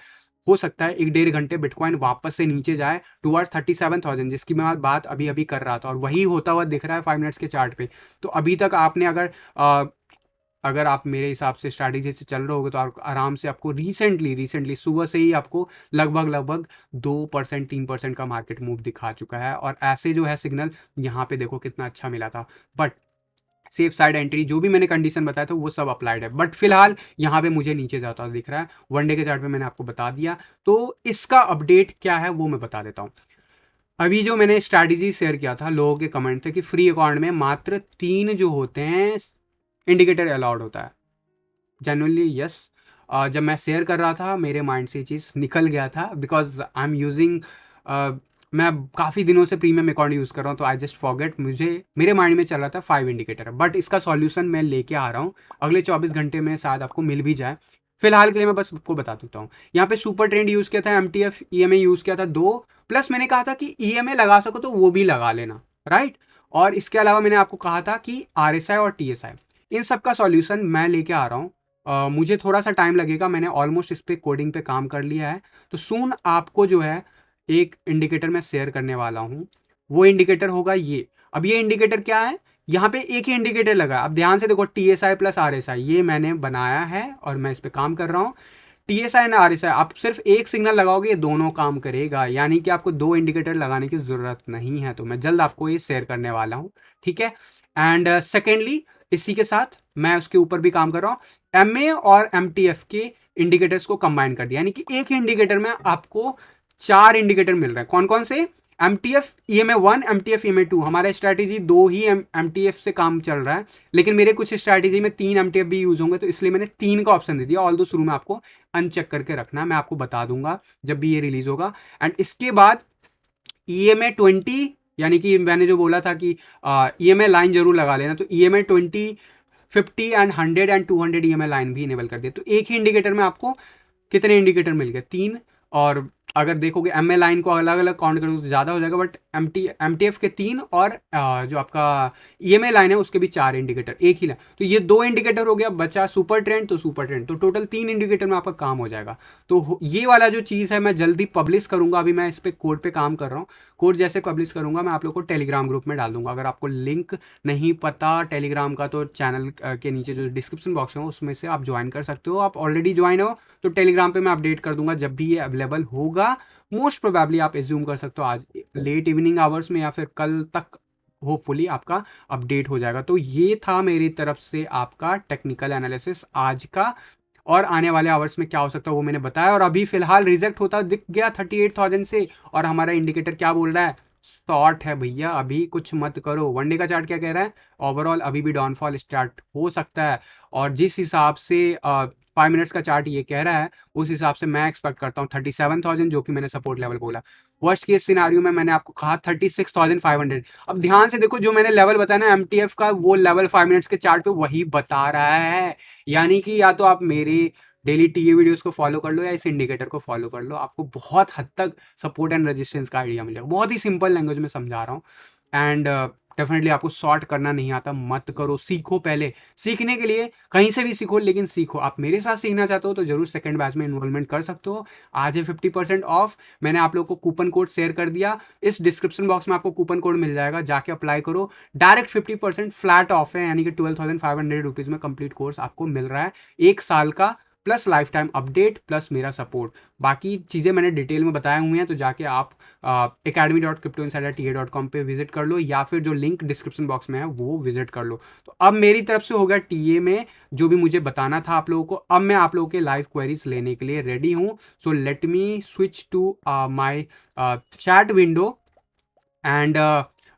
हो सकता है 1-1.5 घंटे बिटकॉइन वापस से नीचे जाए टुवर्ड्स 37,000, जिसकी मैं बात अभी अभी कर रहा था, और वही होता हुआ दिख रहा है 5 मिनट्स के चार्ट पे। तो अभी तक आपने अगर आप मेरे हिसाब से स्ट्रैटेजी से चल रहे होगे तो आराम से आपको रिसेंटली सुबह से ही आपको लगभग 2% 3% का मार्केट मूव दिखा चुका है। और ऐसे जो है सिग्नल यहाँ पे देखो कितना अच्छा मिला था। बट सेफ साइड एंट्री जो भी मैंने कंडीशन बताया था वो सब अप्लाइड है, बट फिलहाल यहाँ पे मुझे नीचे जाता दिख रहा है। वनडे के चार्ट पे मैंने आपको बता दिया, तो इसका अपडेट क्या है वो मैं बता देता हूँ। अभी जो मैंने स्ट्रैटेजी शेयर किया था, लोगों के कमेंट थे कि फ्री अकाउंट में मात्र 3 जो होते हैं इंडिकेटर अलाउड होता है। जेन्युइनली यस, जब मैं शेयर कर रहा था मेरे माइंड से ये चीज़ निकल गया था, बिकॉज आई एम यूजिंग, मैं काफ़ी दिनों से प्रीमियम अकाउंट यूज़ कर रहा हूँ, तो आई जस्ट फॉरगेट, मुझे मेरे माइंड में चल रहा था 5 इंडिकेटर, बट इसका सॉल्यूशन मैं लेके आ रहा हूँ, अगले 24 घंटे में शायद आपको मिल भी जाए। फिलहाल के लिए मैं बस आपको बता देता हूँ। यहाँ पे सुपर ट्रेंड यूज़ किया था, MTF EMA यूज़ किया था 2, प्लस मैंने कहा था कि EMA लगा सको तो वो भी लगा लेना, राइट। और इसके अलावा मैंने आपको कहा था कि RSI और TSI, इन सब का सॉल्यूशन मैं लेके आ रहा हूँ। मुझे थोड़ा सा टाइम लगेगा, मैंने ऑलमोस्ट इस पे कोडिंग पे काम कर लिया है, तो सून आपको जो है एक इंडिकेटर मैं शेयर करने वाला हूँ। वो इंडिकेटर होगा ये। अब ये इंडिकेटर क्या है, यहाँ पे एक ही इंडिकेटर लगा, अब ध्यान से देखो TSI प्लस RSI ये मैंने बनाया है और मैं इस पे काम कर रहा हूँ। TSI एंड RSI आप सिर्फ एक सिग्नल लगाओगे ये दोनों काम करेगा, यानी कि आपको 2 इंडिकेटर लगाने की ज़रूरत नहीं है। तो मैं जल्द आपको ये शेयर करने वाला हूँ, ठीक है। एंड सेकेंडली इसी के साथ मैं उसके ऊपर भी काम कर रहा हूँ, MA और MTF के इंडिकेटर्स को कंबाइन कर दिया, यानी कि एक ही इंडिकेटर में आपको 4 इंडिकेटर मिल रहे हैं। कौन कौन से, MTF EMA 1, MTF EMA 2। हमारा स्ट्रैटेजी 2 ही MTF से काम चल रहा है, लेकिन मेरे कुछ स्ट्रैटेजी में 3 MTF भी यूज होंगे, तो इसलिए मैंने 3 का ऑप्शन दे दिया। ऑल दो शुरू में आपको अनचेक करके रखना, मैं आपको बता दूंगा जब भी ये रिलीज होगा। एंड इसके बाद EMA 20, यानी कि मैंने जो बोला था कि EMA लाइन जरूर लगा लेना, तो EMA 20, 50 and 100 and 200 EMA line भी इनेबल कर दिया। तो एक ही इंडिकेटर में आपको कितने इंडिकेटर मिल गए, 3। और अगर देखोगे MA लाइन को अलग अलग काउंट करोगे तो ज़्यादा हो जाएगा, बट MTF के 3 और जो आपका EMA लाइन है उसके भी 4 इंडिकेटर, एक ही लाइन। तो ये 2 इंडिकेटर हो गया, बचा सुपर ट्रेंड, तो सुपर ट्रेंड, तो टोटल 3 इंडिकेटर में आपका काम हो जाएगा। तो ये वाला जो चीज़ है मैं जल्दी पब्लिश करूंगा, अभी मैं इस पर कोड पे काम कर रहा हूँ। कोड जैसे पब्लिश करूंगा मैं आप लोग को टेलीग्राम ग्रुप में डाल दूंगा। अगर आपको लिंक नहीं पता टेलीग्राम का तो चैनल के नीचे जो डिस्क्रिप्शन बॉक्स है उसमें से आप ज्वाइन कर सकते हो। आप ऑलरेडी ज्वाइन हो तो टेलीग्राम पे मैं अपडेट कर दूंगा जब भी ये अवेलेबल होगा। मोस्ट प्रोबेबली आप एज्यूम कर सकते हो आज लेट इवनिंग आवर्स में या फिर कल तक होपफुली आपका अपडेट हो जाएगा। तो ये था मेरी तरफ से आपका टेक्निकल एनालिसिस आज का, और आने वाले आवर्स में क्या हो सकता है वो मैंने बताया। और अभी फिलहाल रिजेक्ट होता दिख गया 38,000 से, और हमारा इंडिकेटर क्या बोल रहा है, शॉर्ट है भैया, अभी कुछ मत करो। वनडे का चार्ट क्या कह रहा है, ओवरऑल अभी भी डाउनफॉल स्टार्ट हो सकता है। और जिस हिसाब से 5 मिनट्स का चार्ट ये कह रहा है, उस हिसाब से मैं एक्सपेक्ट करता हूँ 37,000 जो कि मैंने सपोर्ट लेवल बोला। वर्स्ट केस सिनारियो में मैंने आपको कहा 36,500। अब ध्यान से देखो, जो मैंने लेवल बताया ना एमटीएफ का, वो लेवल 5 मिनट्स के चार्ट पे वही बता रहा है। यानी कि या तो आप मेरी डेली टीए वीडियोस को फॉलो कर लो या इस इंडिकेटर को फॉलो कर लो, आपको बहुत हद तक सपोर्ट एंड रेजिस्टेंस का आइडिया मिलेगा। बहुत ही सिंपल लैंग्वेज में समझा रहा हूँ। एंड डेफिनेटली आपको शॉर्ट करना नहीं आता, मत करो, सीखो। पहले सीखने के लिए कहीं से भी सीखो, लेकिन सीखो। आप मेरे साथ सीखना चाहते हो तो जरूर सेकंड बैच में इन्वॉल्वमेंट कर सकते हो। आज है 50% ऑफ। मैंने आप लोग को कूपन कोड शेयर कर दिया, इस डिस्क्रिप्शन बॉक्स में आपको कूपन कोड मिल जाएगा, जाके अप्लाई करो। डायरेक्ट 50% फ्लैट ऑफ है, यानी कि 12,500 रुपीज में कंप्लीट कोर्स आपको मिल रहा है, 1 साल का, plus life time update, plus मेरा सपोर्ट। बाकी चीज़ें मैंने डिटेल में बताए हुए हैं, तो जाके आप academy.cryptoinsiderta.com पे विजिट कर लो, या फिर जो लिंक डिस्क्रिप्शन बॉक्स में है वो विजिट कर लो। तो अब मेरी तरफ से हो गया टीए में जो भी मुझे बताना था आप लोगों को। अब मैं आप लोगों के लाइव क्वेरीज लेने के लिए रेडी हूँ। So let me switch to my chat window. And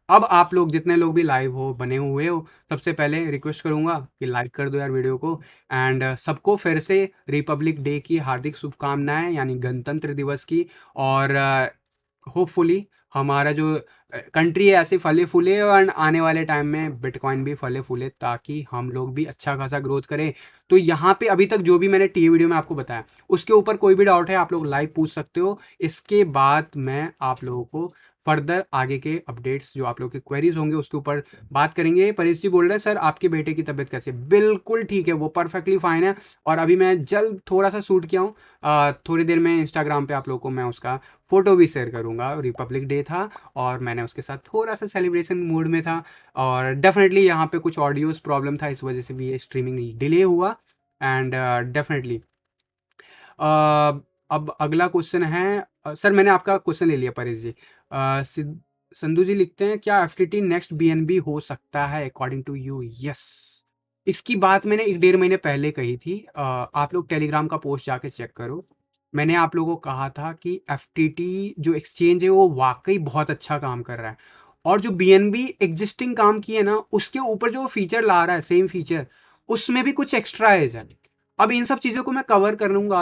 अब आप लोग जितने लोग भी लाइव हो, बने हुए हो, सबसे पहले रिक्वेस्ट करूंगा कि लाइक कर दो यार वीडियो को। एंड सबको फिर से रिपब्लिक डे की हार्दिक शुभकामनाएं, यानी गणतंत्र दिवस की। और होपफुली हमारा जो कंट्री है ऐसे फले फूले, और आने वाले टाइम में बिटकॉइन भी फले फूले, ताकि हम लोग भी अच्छा खासा ग्रोथ करें। तो यहाँ पे अभी तक जो भी मैंने टी वीडियो में आपको बताया, उसके ऊपर कोई भी डाउट है आप लोग लाइव पूछ सकते हो। इसके बाद मैं आप लोगों को फर्दर आगे के अपडेट्स, जो आप लोग के क्वेरीज होंगे, उसके ऊपर बात करेंगे। परेश जी बोल रहे हैं सर आपके बेटे की तबीयत कैसे? बिल्कुल ठीक है, वो परफेक्टली फाइन है। और अभी मैं जल्द थोड़ा सा शूट किया हूँ, थोड़ी देर में इंस्टाग्राम पे आप लोगों को मैं उसका फोटो भी शेयर करूंगा। रिपब्लिक डे था और मैंने उसके साथ थोड़ा सा सेलिब्रेशन मूड में था, और डेफिनेटली यहाँ पे कुछ ऑडियोज प्रॉब्लम था, इस वजह से भी ये स्ट्रीमिंग डिले हुआ। एंड डेफिनेटली अब अगला क्वेश्चन है। सर मैंने आपका क्वेश्चन ले लिया परेश जी। संधु जी लिखते हैं, क्या एफटीटी नेक्स्ट बीएनबी हो सकता है अकॉर्डिंग टू यू? यस, इसकी बात मैंने 1-1.5 महीने पहले कही थी। आप लोग टेलीग्राम का पोस्ट जाके चेक करो। मैंने आप लोगों को कहा था कि एफटीटी जो एक्सचेंज है वो वाकई बहुत अच्छा काम कर रहा है, और जो बीएनबी एग्जिस्टिंग काम की है ना, उसके ऊपर जो फीचर ला रहा है, सेम फीचर, उसमें भी कुछ एक्स्ट्रा है। अब इन सब चीज़ों को मैं कवर कर लूँगा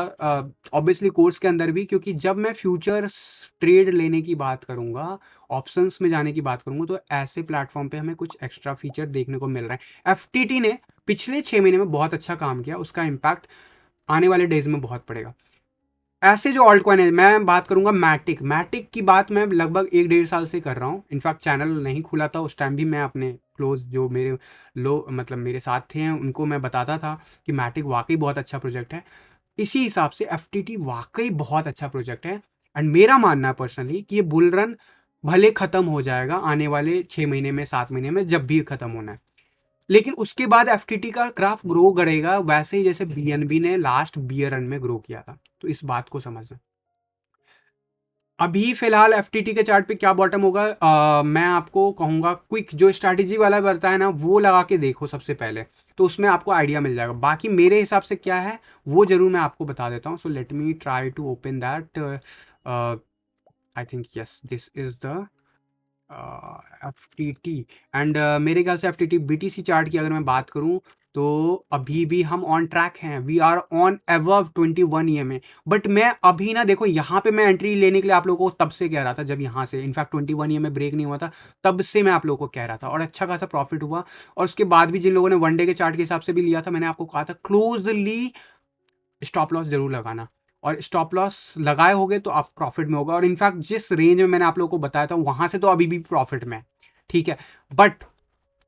ऑब्वियसली कोर्स के अंदर भी, क्योंकि जब मैं फ्यूचर्स ट्रेड लेने की बात करूँगा, ऑप्शंस में जाने की बात करूँगा, तो ऐसे प्लेटफॉर्म पे हमें कुछ एक्स्ट्रा फीचर देखने को मिल रहा है। एफटीटी ने पिछले 6 महीने में बहुत अच्छा काम किया, उसका इम्पैक्ट आने वाले डेज में बहुत पड़ेगा। ऐसे जो ऑल्ट कॉइन है, मैं बात करूंगा मैटिक। मैटिक की बात मैं लगभग 1-1.5 साल से कर रहा हूँ। इनफैक्ट चैनल नहीं खुला था उस टाइम भी, मैं अपने क्लोज जो मेरे मतलब मेरे साथ थे उनको मैं बताता था कि मैटिक वाकई बहुत अच्छा प्रोजेक्ट है। इसी हिसाब से एफटीटी वाकई बहुत अच्छा प्रोजेक्ट है। एंड मेरा मानना है पर्सनली कि ये बुल रन भले खत्म हो जाएगा आने वाले 6 महीने में, 7 महीने में, जब भी खत्म होना है, लेकिन उसके बाद एफटीटी का ग्राफ ग्रो करेगा, वैसे ही जैसे बीएनबी ने लास्ट बियर रन में ग्रो किया था। तो इस बात को समझना। अभी फिलहाल एफटीटी के चार्ट पे क्या बॉटम होगा, मैं आपको कहूंगा क्विक जो स्ट्रैटेजी वाला बताया ना, वो लगा के देखो सबसे पहले, तो उसमें आपको आइडिया मिल जाएगा। बाकी मेरे हिसाब से क्या है वो जरूर मैं आपको बता देता हूँ। So let me try to open that. I think yes, this is the F T T. And मेरे ख्याल से F T T BTC chart की अगर मैं बात करूं, तो अभी भी हम ऑन ट्रैक हैं, we are on above 21 EMA. But मैं अभी ना, देखो यहाँ पे मैं एंट्री लेने के लिए आप लोगों को तब से कह रहा था, जब यहाँ से इनफैक्ट 21 ईएमए ब्रेक नहीं हुआ था, तब से मैं आप लोगों को कह रहा था, और अच्छा खासा प्रॉफिट हुआ। और उसके बाद भी जिन लोगों ने वनडे के चार्ट के हिसाब से भी लिया था, मैंने आपको कहा था क्लोजली स्टॉप लॉस जरूर लगाना, और स्टॉप लॉस लगाए होगे तो आप प्रॉफिट में होगा। और इनफैक्ट जिस रेंज में मैंने आप लोगों को बताया था, वहां से तो अभी भी प्रॉफिट में, ठीक है। बट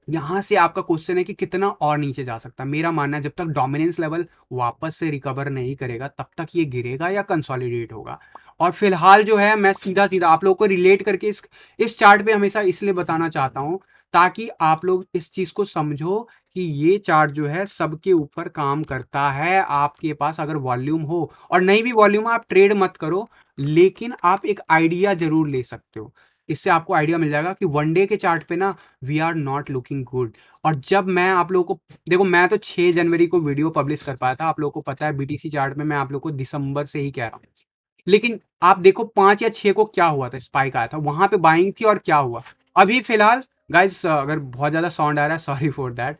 यहां से आपका क्वेश्चन है कि कितना और नीचे जा सकता है। मेरा मानना है जब तक डोमिनेंस लेवल वापस से रिकवर नहीं करेगा, तब तक ये गिरेगा या कंसोलिडेट होगा। और फिलहाल जो है, मैं सीधा सीधा आप लोगों को रिलेट करके इस चार्ट पे हमेशा इसलिए बताना चाहता हूं, ताकि आप लोग इस चीज को समझो कि ये चार्ट जो है सबके ऊपर काम करता है। आपके पास अगर वॉल्यूम हो, और नहीं भी वॉल्यूम, आप ट्रेड मत करो, लेकिन आप एक आइडिया जरूर ले सकते हो। इससे आपको आइडिया मिल जाएगा कि वनडे के चार्ट पे ना we are not looking good. और जब मैं आप लोगों को, देखो मैं तो 6 जनवरी को वीडियो पब्लिश कर पाया था, आप लोगों को पता है बीटीसी चार्ट में मैं आप लोगों को दिसंबर से ही कह रहा हूँ। लेकिन आप देखो 5 या 6 को क्या हुआ था, स्पाइक आया था, वहां पे बाइंग थी, और क्या हुआ अभी फिलहाल। गाइस अगर बहुत ज्यादा साउंड आ रहा है, सॉरी फॉर दैट।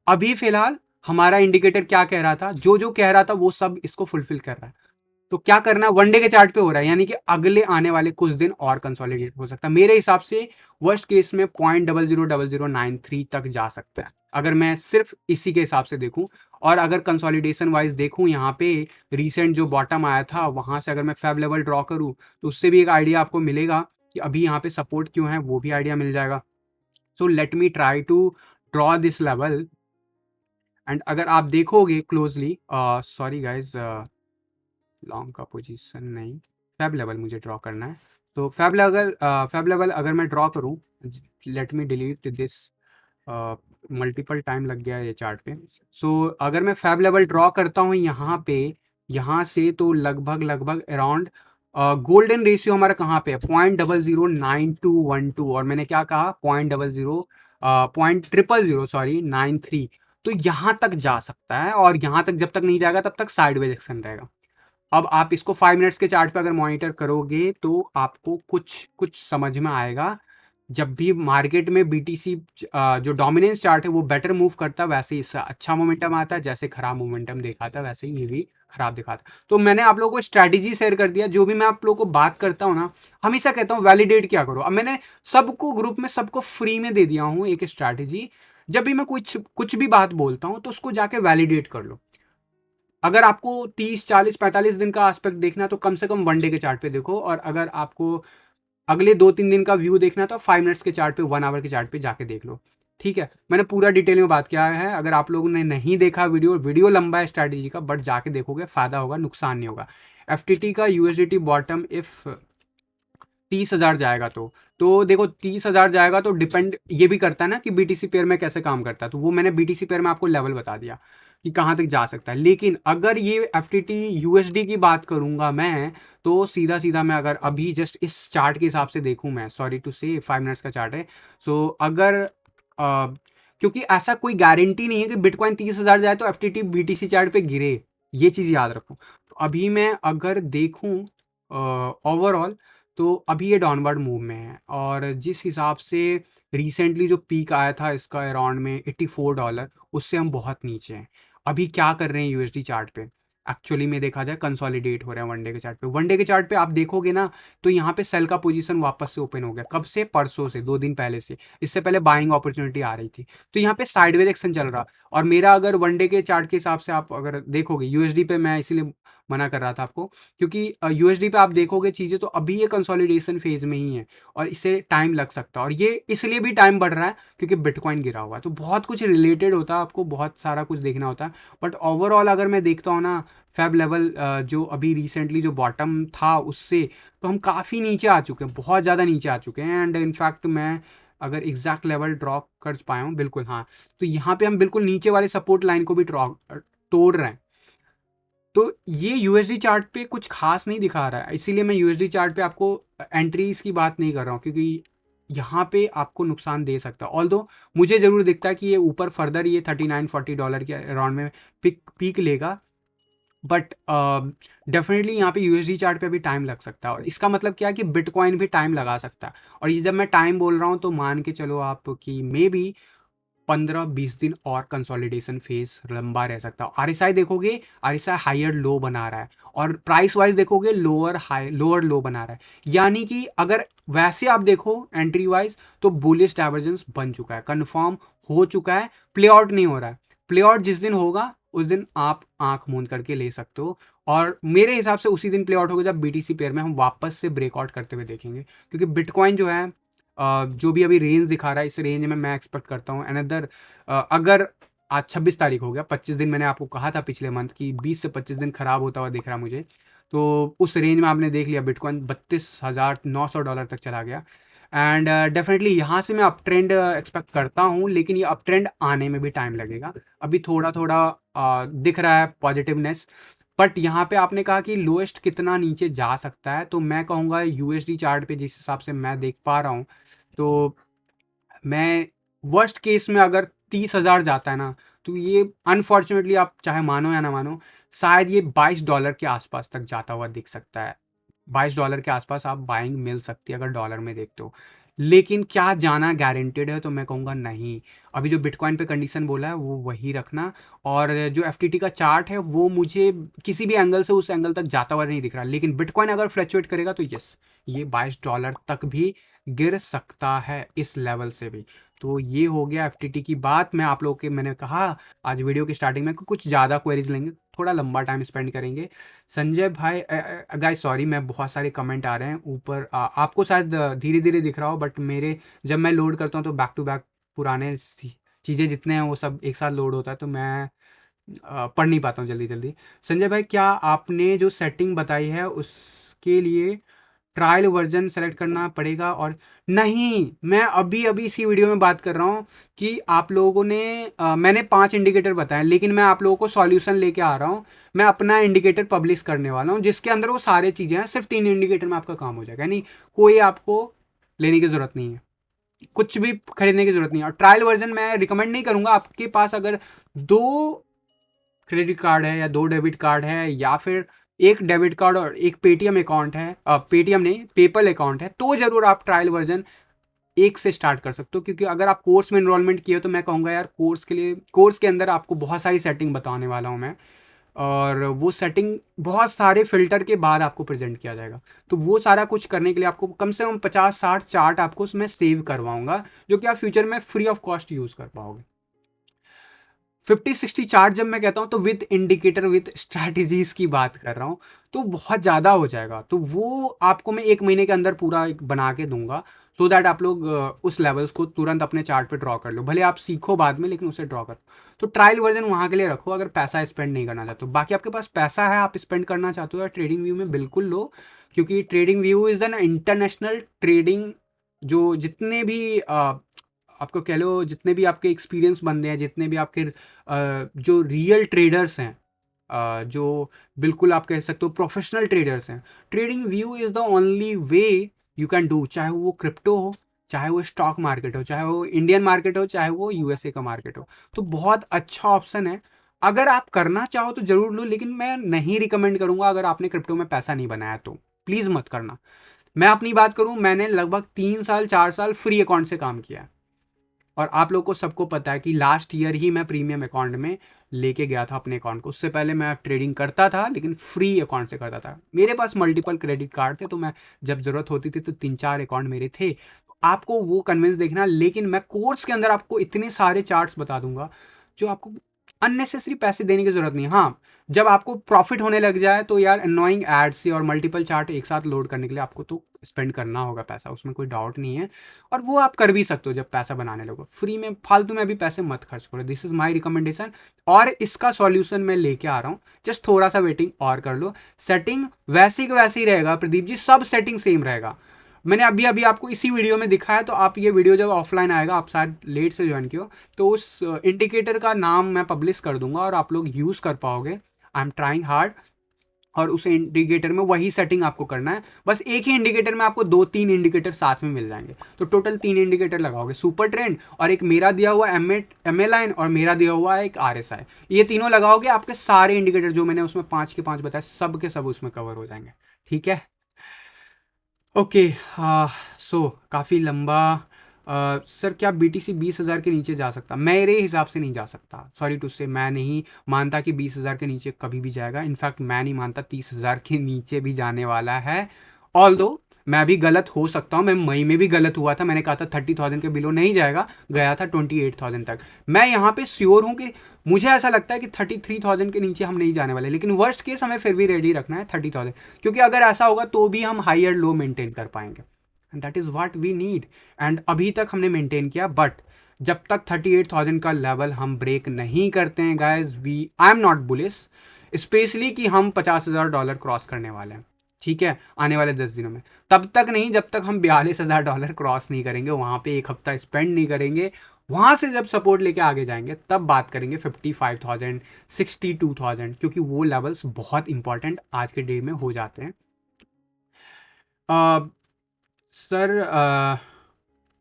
अभी फिलहाल हमारा इंडिकेटर क्या कह रहा था, जो जो कह रहा था वो सब इसको फुलफिल कर रहा है। तो क्या करना है, वनडे के चार्ट पे हो रहा है, यानी कि अगले आने वाले कुछ दिन और कंसोलिडेट हो सकता है। मेरे हिसाब से वर्स्ट केस में 0.000093 तक जा सकता है, अगर मैं सिर्फ इसी के हिसाब से देखूं। और अगर कंसोलिडेशन वाइज देखूं, यहाँ पे रिसेंट जो बॉटम आया था वहां से अगर मैं फेब लेवल ड्रॉ करूं तो उससे भी एक आइडिया आपको मिलेगा कि अभी यहाँ पे सपोर्ट क्यों है, वो भी आइडिया मिल जाएगा। So let me try to draw this level. And अगर आप देखोगे क्लोजली, सॉरी गाइज, लॉन्ग का पोजीशन नहीं, फैब लेवल मुझे ड्रॉ करना है। तो फैब लेवल अगर मैं ड्रॉ करूं, let me delete this, multiple time लग गया ये चार्ट पे। सो अगर मैं फैब लेवल ड्रॉ करता हूँ यहाँ पे, यहाँ से तो लगभग लगभग अराउंड गोल्डन रेशियो हमारा कहाँ पे है, 0.009212, और मैंने क्या कहा, 0.00 सॉरी 93। तो यहाँ तक जा सकता है, और यहाँ तक जब तक नहीं जाएगा तब तक साइडवेज एक्शन रहेगा। अब आप इसको 5 मिनट्स के चार्ट पे अगर मॉनिटर करोगे तो आपको कुछ कुछ समझ में आएगा। जब भी मार्केट में बीटीसी जो डोमिनेंस चार्ट है वो बेटर मूव करता है, वैसे ही इससे अच्छा मोमेंटम आता है। जैसे खराब मोमेंटम दिखाता है वैसे ही ये भी खराब दिखाता है। तो मैंने आप लोगों को स्ट्रैटेजी शेयर कर दिया। जो भी मैं आप लोगों को बात करता हूँ ना, हमेशा कहता हूँ वैलिडेट क्या करो। अब मैंने सबको ग्रुप में सबको फ्री में दे दिया हूँ एक स्ट्रैटेजी। जब भी मैं कुछ कुछ भी बात बोलता हूँ तो उसको जाके वैलिडेट कर लो। अगर आपको 30 40 45 दिन का एस्पेक्ट देखना है तो कम से कम वनडे के चार्ट पे देखो, और अगर आपको अगले 2-3 दिन का व्यू देखना है तो 5 मिनट्स के चार्ट पे, 1 आवर के चार्ट पे जाके देख लो। ठीक है, मैंने पूरा डिटेल में बात किया है। अगर आप लोगों ने नहीं देखा वीडियो लंबा है स्ट्रैटेजी का, बट जाके देखोगे फायदा होगा, नुकसान नहीं होगा। एफटीटी का यूएसडीटी बॉटम इफ 30,000 जाएगा तो देखो 30,000 जाएगा तो डिपेंड ये भी करता है ना कि बीटीसी पेयर में कैसे काम करता है। तो वो मैंने बीटीसी पेयर में आपको लेवल बता दिया कि कहाँ तक जा सकता है। लेकिन अगर ये एफटीटी यूएसडी की बात करूंगा मैं, तो सीधा सीधा मैं अगर अभी जस्ट इस चार्ट के हिसाब से देखूं, मैं सॉरी टू से 5 मिनट्स का चार्ट है। सो अगर क्योंकि ऐसा कोई गारंटी नहीं है कि बिटकॉइन 30,000 जाए तो एफटीटी बीटीसी चार्ट पे गिरे, ये चीज याद रखो। तो अभी मैं अगर देखूं ओवरऑल, तो अभी ये डाउनवर्ड मूव में है, और जिस हिसाब से रिसेंटली जो पीक आया था इसका अराउंड में $84, उससे हम बहुत नीचे हैं। अभी क्या कर रहे हैं यूएसडी चार्ट पे, एक्चुअली में देखा जाए कंसोलिडेट हो रहे हैं वनडे के चार्ट पे। वनडे के चार्ट पे आप देखोगे ना तो यहाँ पे सेल का पोजीशन वापस से ओपन हो गया। कब से, परसों से, 2 दिन पहले से। इससे पहले बाइंग अपॉर्चुनिटी आ रही थी। तो यहाँ पे साइडवेज एक्शन चल रहा। और मेरा अगर वनडे के चार्ट के हिसाब से आप अगर देखोगे, यूएसडी पे मैं इसीलिए मना कर रहा था आपको, क्योंकि यूएसडी पे आप देखोगे चीजें तो अभी ये कंसोलिडेशन फेज में ही है, और इसे टाइम लग सकता है। और ये इसलिए भी टाइम बढ़ रहा है क्योंकि बिटकॉइन गिरा हुआ है। तो बहुत कुछ रिलेटेड होता है, आपको बहुत सारा कुछ देखना होता है। बट ओवरऑल अगर मैं देखता हूँ ना, फैब लेवल जो अभी रिसेंटली जो बॉटम था उससे तो हम काफ़ी नीचे आ चुके हैं, बहुत ज़्यादा नीचे आ चुके हैं। एंड इनफैक्ट मैं अगर एग्जैक्ट लेवल ड्रॉ कर पाया हूँ, बिल्कुल हाँ, तो यहाँ पे हम बिल्कुल नीचे वाले सपोर्ट लाइन को भी तोड़ रहे हैं। तो ये यूएसडी चार्ट पे कुछ खास नहीं दिखा रहा है, इसीलिए मैं यूएसडी चार्ट पे आपको एंट्रीज की बात नहीं कर रहा हूँ, क्योंकि यहाँ पे आपको नुकसान दे सकता है। ऑल्दो मुझे जरूर दिखता है कि ये ऊपर फर्दर ये $39-40 के अराउंड में पीक लेगा, बट डेफिनेटली यहाँ पे यूएसडी चार्ट पे भी टाइम लग सकता है। और इसका मतलब क्या है कि बिटकॉइन भी टाइम लगा सकता है। और ये जब मैं टाइम बोल रहा हूँ तो मान के चलो आप कि मे बी 15-20 दिन और कंसोलिडेशन फेज लंबा रह सकता है। आरएसआई देखोगे, आरएसआई हायर लो बना रहा है, और प्राइस वाइज देखोगे लोअर लो बना रहा है। यानी कि अगर वैसे आप देखो एंट्री वाइज तो बुलिश डाइवर्जेंस बन चुका है, कंफर्म हो चुका है, प्ले आउट नहीं हो रहा है। प्ले आउट जिस दिन होगा उस दिन आप आंख मूंद करके ले सकते हो, और मेरे हिसाब से उसी दिन प्ले आउट होगा जब बीटीसी पेयर में हम वापस से ब्रेकआउट करते हुए देखेंगे। क्योंकि बिटकॉइन जो है जो भी अभी रेंज दिखा रहा है, इस रेंज में मैं एक्सपेक्ट करता हूँ अनदर, अगर आज 26 तारीख हो गया, 25 दिन मैंने आपको कहा था पिछले मंथ की 20 से 25 दिन खराब होता हुआ दिख रहा मुझे, तो उस रेंज में आपने देख लिया बिटकॉइन $32,900 तक चला गया। एंड डेफिनेटली यहाँ से मैं अप ट्रेंड एक्सपेक्ट करता हूँ, लेकिन ये अप ट्रेंड आने में भी टाइम लगेगा। अभी थोड़ा थोड़ा दिख रहा है पॉजिटिवनेस। बट यहाँ पे आपने कहा कि लोएस्ट कितना नीचे जा सकता है, तो मैं कहूँगा यूएसडी चार्ट पे जिस हिसाब से मैं देख पा रहा हूँ, तो मैं वर्स्ट केस में अगर 30,000 जाता है ना, तो ये अनफॉर्चुनेटली आप चाहे मानो या ना मानो, शायद ये $22 के आसपास तक जाता हुआ दिख सकता है। $22 के आसपास आप बाइंग मिल सकती है अगर डॉलर में देखते हो। लेकिन क्या जाना गारंटेड है? तो मैं कहूँगा नहीं। अभी जो बिटकॉइन पे कंडीशन बोला है वो वही रखना, और जो एफटीटी का चार्ट है वो मुझे किसी भी एंगल से उस एंगल तक जाता हुआ नहीं दिख रहा, लेकिन बिटकॉइन अगर फ्लक्चुएट करेगा तो यस, ये $22 तक भी गिर सकता है इस लेवल से भी। तो ये हो गया एफटीटी की बात। मैं आप लोगों के, मैंने कहा आज वीडियो के स्टार्टिंग में कि कुछ ज़्यादा क्वेरीज लेंगे, थोड़ा लंबा टाइम स्पेंड करेंगे। संजय भाई, गाइस सॉरी, मैं बहुत सारे कमेंट आ रहे हैं ऊपर, आपको शायद धीरे धीरे दिख रहा हो, बट मेरे जब मैं लोड करता हूँ तो बैक टू बैक पुराने चीज़ें जितने हैं वो सब एक साथ लोड होता है, तो मैं पढ़ नहीं पाता हूँ जल्दी जल्दी। संजय भाई, क्या आपने जो सेटिंग बताई है उसके लिए ट्रायल वर्जन सेलेक्ट करना पड़ेगा? और नहीं, मैं अभी अभी इसी वीडियो में बात कर रहा हूँ कि आप लोगों ने मैंने 5 इंडिकेटर बताए, लेकिन मैं आप लोगों को सॉल्यूशन लेके आ रहा हूँ। मैं अपना इंडिकेटर पब्लिश करने वाला हूँ जिसके अंदर वो सारे चीज़ें हैं। सिर्फ 3 इंडिकेटर में आपका काम हो जाएगा, यानी कोई आपको लेने की ज़रूरत नहीं है, कुछ भी खरीदने की ज़रूरत नहीं है। और ट्रायल वर्जन मैं रिकमेंड नहीं करूँगा। आपके पास अगर 2 क्रेडिट कार्ड है या 2 डेबिट कार्ड है या फिर 1 डेबिट कार्ड और 1 पेटीएम अकाउंट है, पेटीएम नहीं, पेपल अकाउंट है, तो ज़रूर आप ट्रायल वर्जन 1 से स्टार्ट कर सकते हो। क्योंकि अगर आप कोर्स में इनरोलमेंट किए हो तो मैं कहूँगा यार, कोर्स के लिए, कोर्स के अंदर आपको बहुत सारी सेटिंग बताने वाला हूँ मैं, और वो सेटिंग बहुत सारे फिल्टर के बाद आपको प्रेजेंट किया जाएगा। तो वो सारा कुछ करने के लिए आपको कम से कम 50-60 चार्ट आपको उसमें सेव करवाऊंगा, जो कि आप फ्यूचर में फ्री ऑफ कॉस्ट यूज़ कर पाओगे। 50-60 चार्ट जब मैं कहता हूँ तो विद इंडिकेटर विद स्ट्रैटेजीज की बात कर रहा हूँ, तो बहुत ज़्यादा हो जाएगा। तो वो आपको मैं 1 महीने के अंदर पूरा एक बना के दूंगा, सो दैट आप लोग उस लेवल्स को तुरंत अपने चार्ट पे ड्रॉ कर लो। भले आप सीखो बाद में, लेकिन उसे ड्रॉ करो। तो ट्रायल वर्जन वहाँ के लिए रखो अगर पैसा स्पेंड नहीं करना चाहते हो। बाकी आपके पास पैसा है, आप स्पेंड करना चाहते हो, या ट्रेडिंग व्यू में बिल्कुल लो, क्योंकि trading view is an international trading. जो जितने भी आपको कह लो, जितने भी आपके एक्सपीरियंस बंदे हैं, जितने भी आपके जो रियल ट्रेडर्स हैं, जो बिल्कुल आप कह सकते हो प्रोफेशनल ट्रेडर्स हैं, trading view is the only way you can do. चाहे वो क्रिप्टो हो, चाहे वो स्टॉक मार्केट हो, चाहे वो इंडियन मार्केट हो, चाहे वो यूएसए का मार्केट हो, तो बहुत अच्छा ऑप्शन है। अगर आप करना चाहो तो ज़रूर लो, लेकिन मैं नहीं रिकमेंड करूँगा अगर आपने क्रिप्टो में पैसा नहीं बनाया तो प्लीज़ मत करना। मैं अपनी बात करूँ, मैंने लगभग 3 साल 4 साल फ्री अकाउंट से काम किया है, और आप लोग को सबको पता है कि लास्ट ईयर ही मैं प्रीमियम अकाउंट में लेके गया था अपने अकाउंट को। उससे पहले मैं ट्रेडिंग करता था, लेकिन फ्री अकाउंट से करता था। मेरे पास मल्टीपल क्रेडिट कार्ड थे, तो मैं जब ज़रूरत होती थी तो 3-4 अकाउंट मेरे थे। तो आपको वो कन्विंस देखना, लेकिन मैं कोर्स के अंदर आपको इतने सारे चार्ट्स बता दूंगा जो आपको अननेसेसरी पैसे देने की ज़रूरत नहीं है। हाँ, जब आपको प्रॉफिट होने लग जाए तो यार अननोइंग एड्स से और मल्टीपल चार्ट एक साथ लोड करने के लिए आपको तो स्पेंड करना होगा पैसा, उसमें कोई डाउट नहीं है। और वो आप कर भी सकते हो जब पैसा बनाने लगो। फ्री में, फालतू में अभी पैसे मत खर्च करो। दिस इज माय रिकमेंडेशन, और इसका सॉल्यूशन मैं लेके आ रहा हूँ। जस्ट थोड़ा सा वेटिंग और कर लो। सेटिंग वैसी का वैसी रहेगा प्रदीप जी, सब सेटिंग सेम रहेगा। मैंने अभी अभी आपको इसी वीडियो में दिखाया, तो आप ये वीडियो जब ऑफलाइन आएगा, आप शायद लेट से ज्वाइन किया, तो उस इंडिकेटर का नाम मैं पब्लिश कर दूंगा और आप लोग यूज़ कर पाओगे। I am trying hard. और उस इंडिकेटर में वही सेटिंग आपको करना है। बस एक ही इंडिकेटर में आपको 2-3 इंडिकेटर साथ में मिल जाएंगे, तो टोटल 3 इंडिकेटर लगाओगे, सुपर ट्रेंड और एक मेरा दिया हुआ एम ए लाइन और मेरा दिया हुआ एक RSI। ये तीनों लगाओगे, आपके सारे इंडिकेटर जो मैंने उसमें 5 के 5 बताए, सब के सब उसमें कवर हो जाएंगे। ठीक है, ओके। सो काफ़ी लंबा। सर क्या BTC 20,000 के नीचे जा सकता? मेरे हिसाब से नहीं जा सकता, सॉरी टू से। मैं नहीं मानता कि 20,000 के नीचे कभी भी जाएगा। इनफैक्ट मैं नहीं मानता 30,000 के नीचे भी जाने वाला है। ऑल्दो मैं भी गलत हो सकता हूँ, मैं मई में भी गलत हुआ था, मैंने कहा था 30,000 के बिलो नहीं जाएगा, गया था 28,000 तक। मैं यहाँ पे श्योर हूँ कि मुझे ऐसा लगता है कि 33,000 के नीचे हम नहीं जाने वाले, लेकिन वर्स्ट केस हमें फिर भी रेडी रखना है 30,000, क्योंकि अगर ऐसा होगा तो भी हम हायर लो मेंटेन कर पाएंगे, and that is what we need. And अभी तक हमने मेंटेन किया, बट जब तक 38,000 का लेवल हम ब्रेक नहीं करते हैं guys, I am not bullish, specially कि हम $50,000 क्रॉस करने वाले हैं, ठीक है, आने वाले 10 दिनों में। तब तक नहीं जब तक हम $42,000 क्रॉस नहीं करेंगे, वहाँ पे एक हफ्ता स्पेंड नहीं करेंगे। वहाँ से जब सपोर्ट लेके आगे जाएंगे तब बात करेंगे 55,000, 62,000, क्योंकि वो लेवल्स बहुत इंपॉर्टेंट आज के डे में हो जाते हैं। सर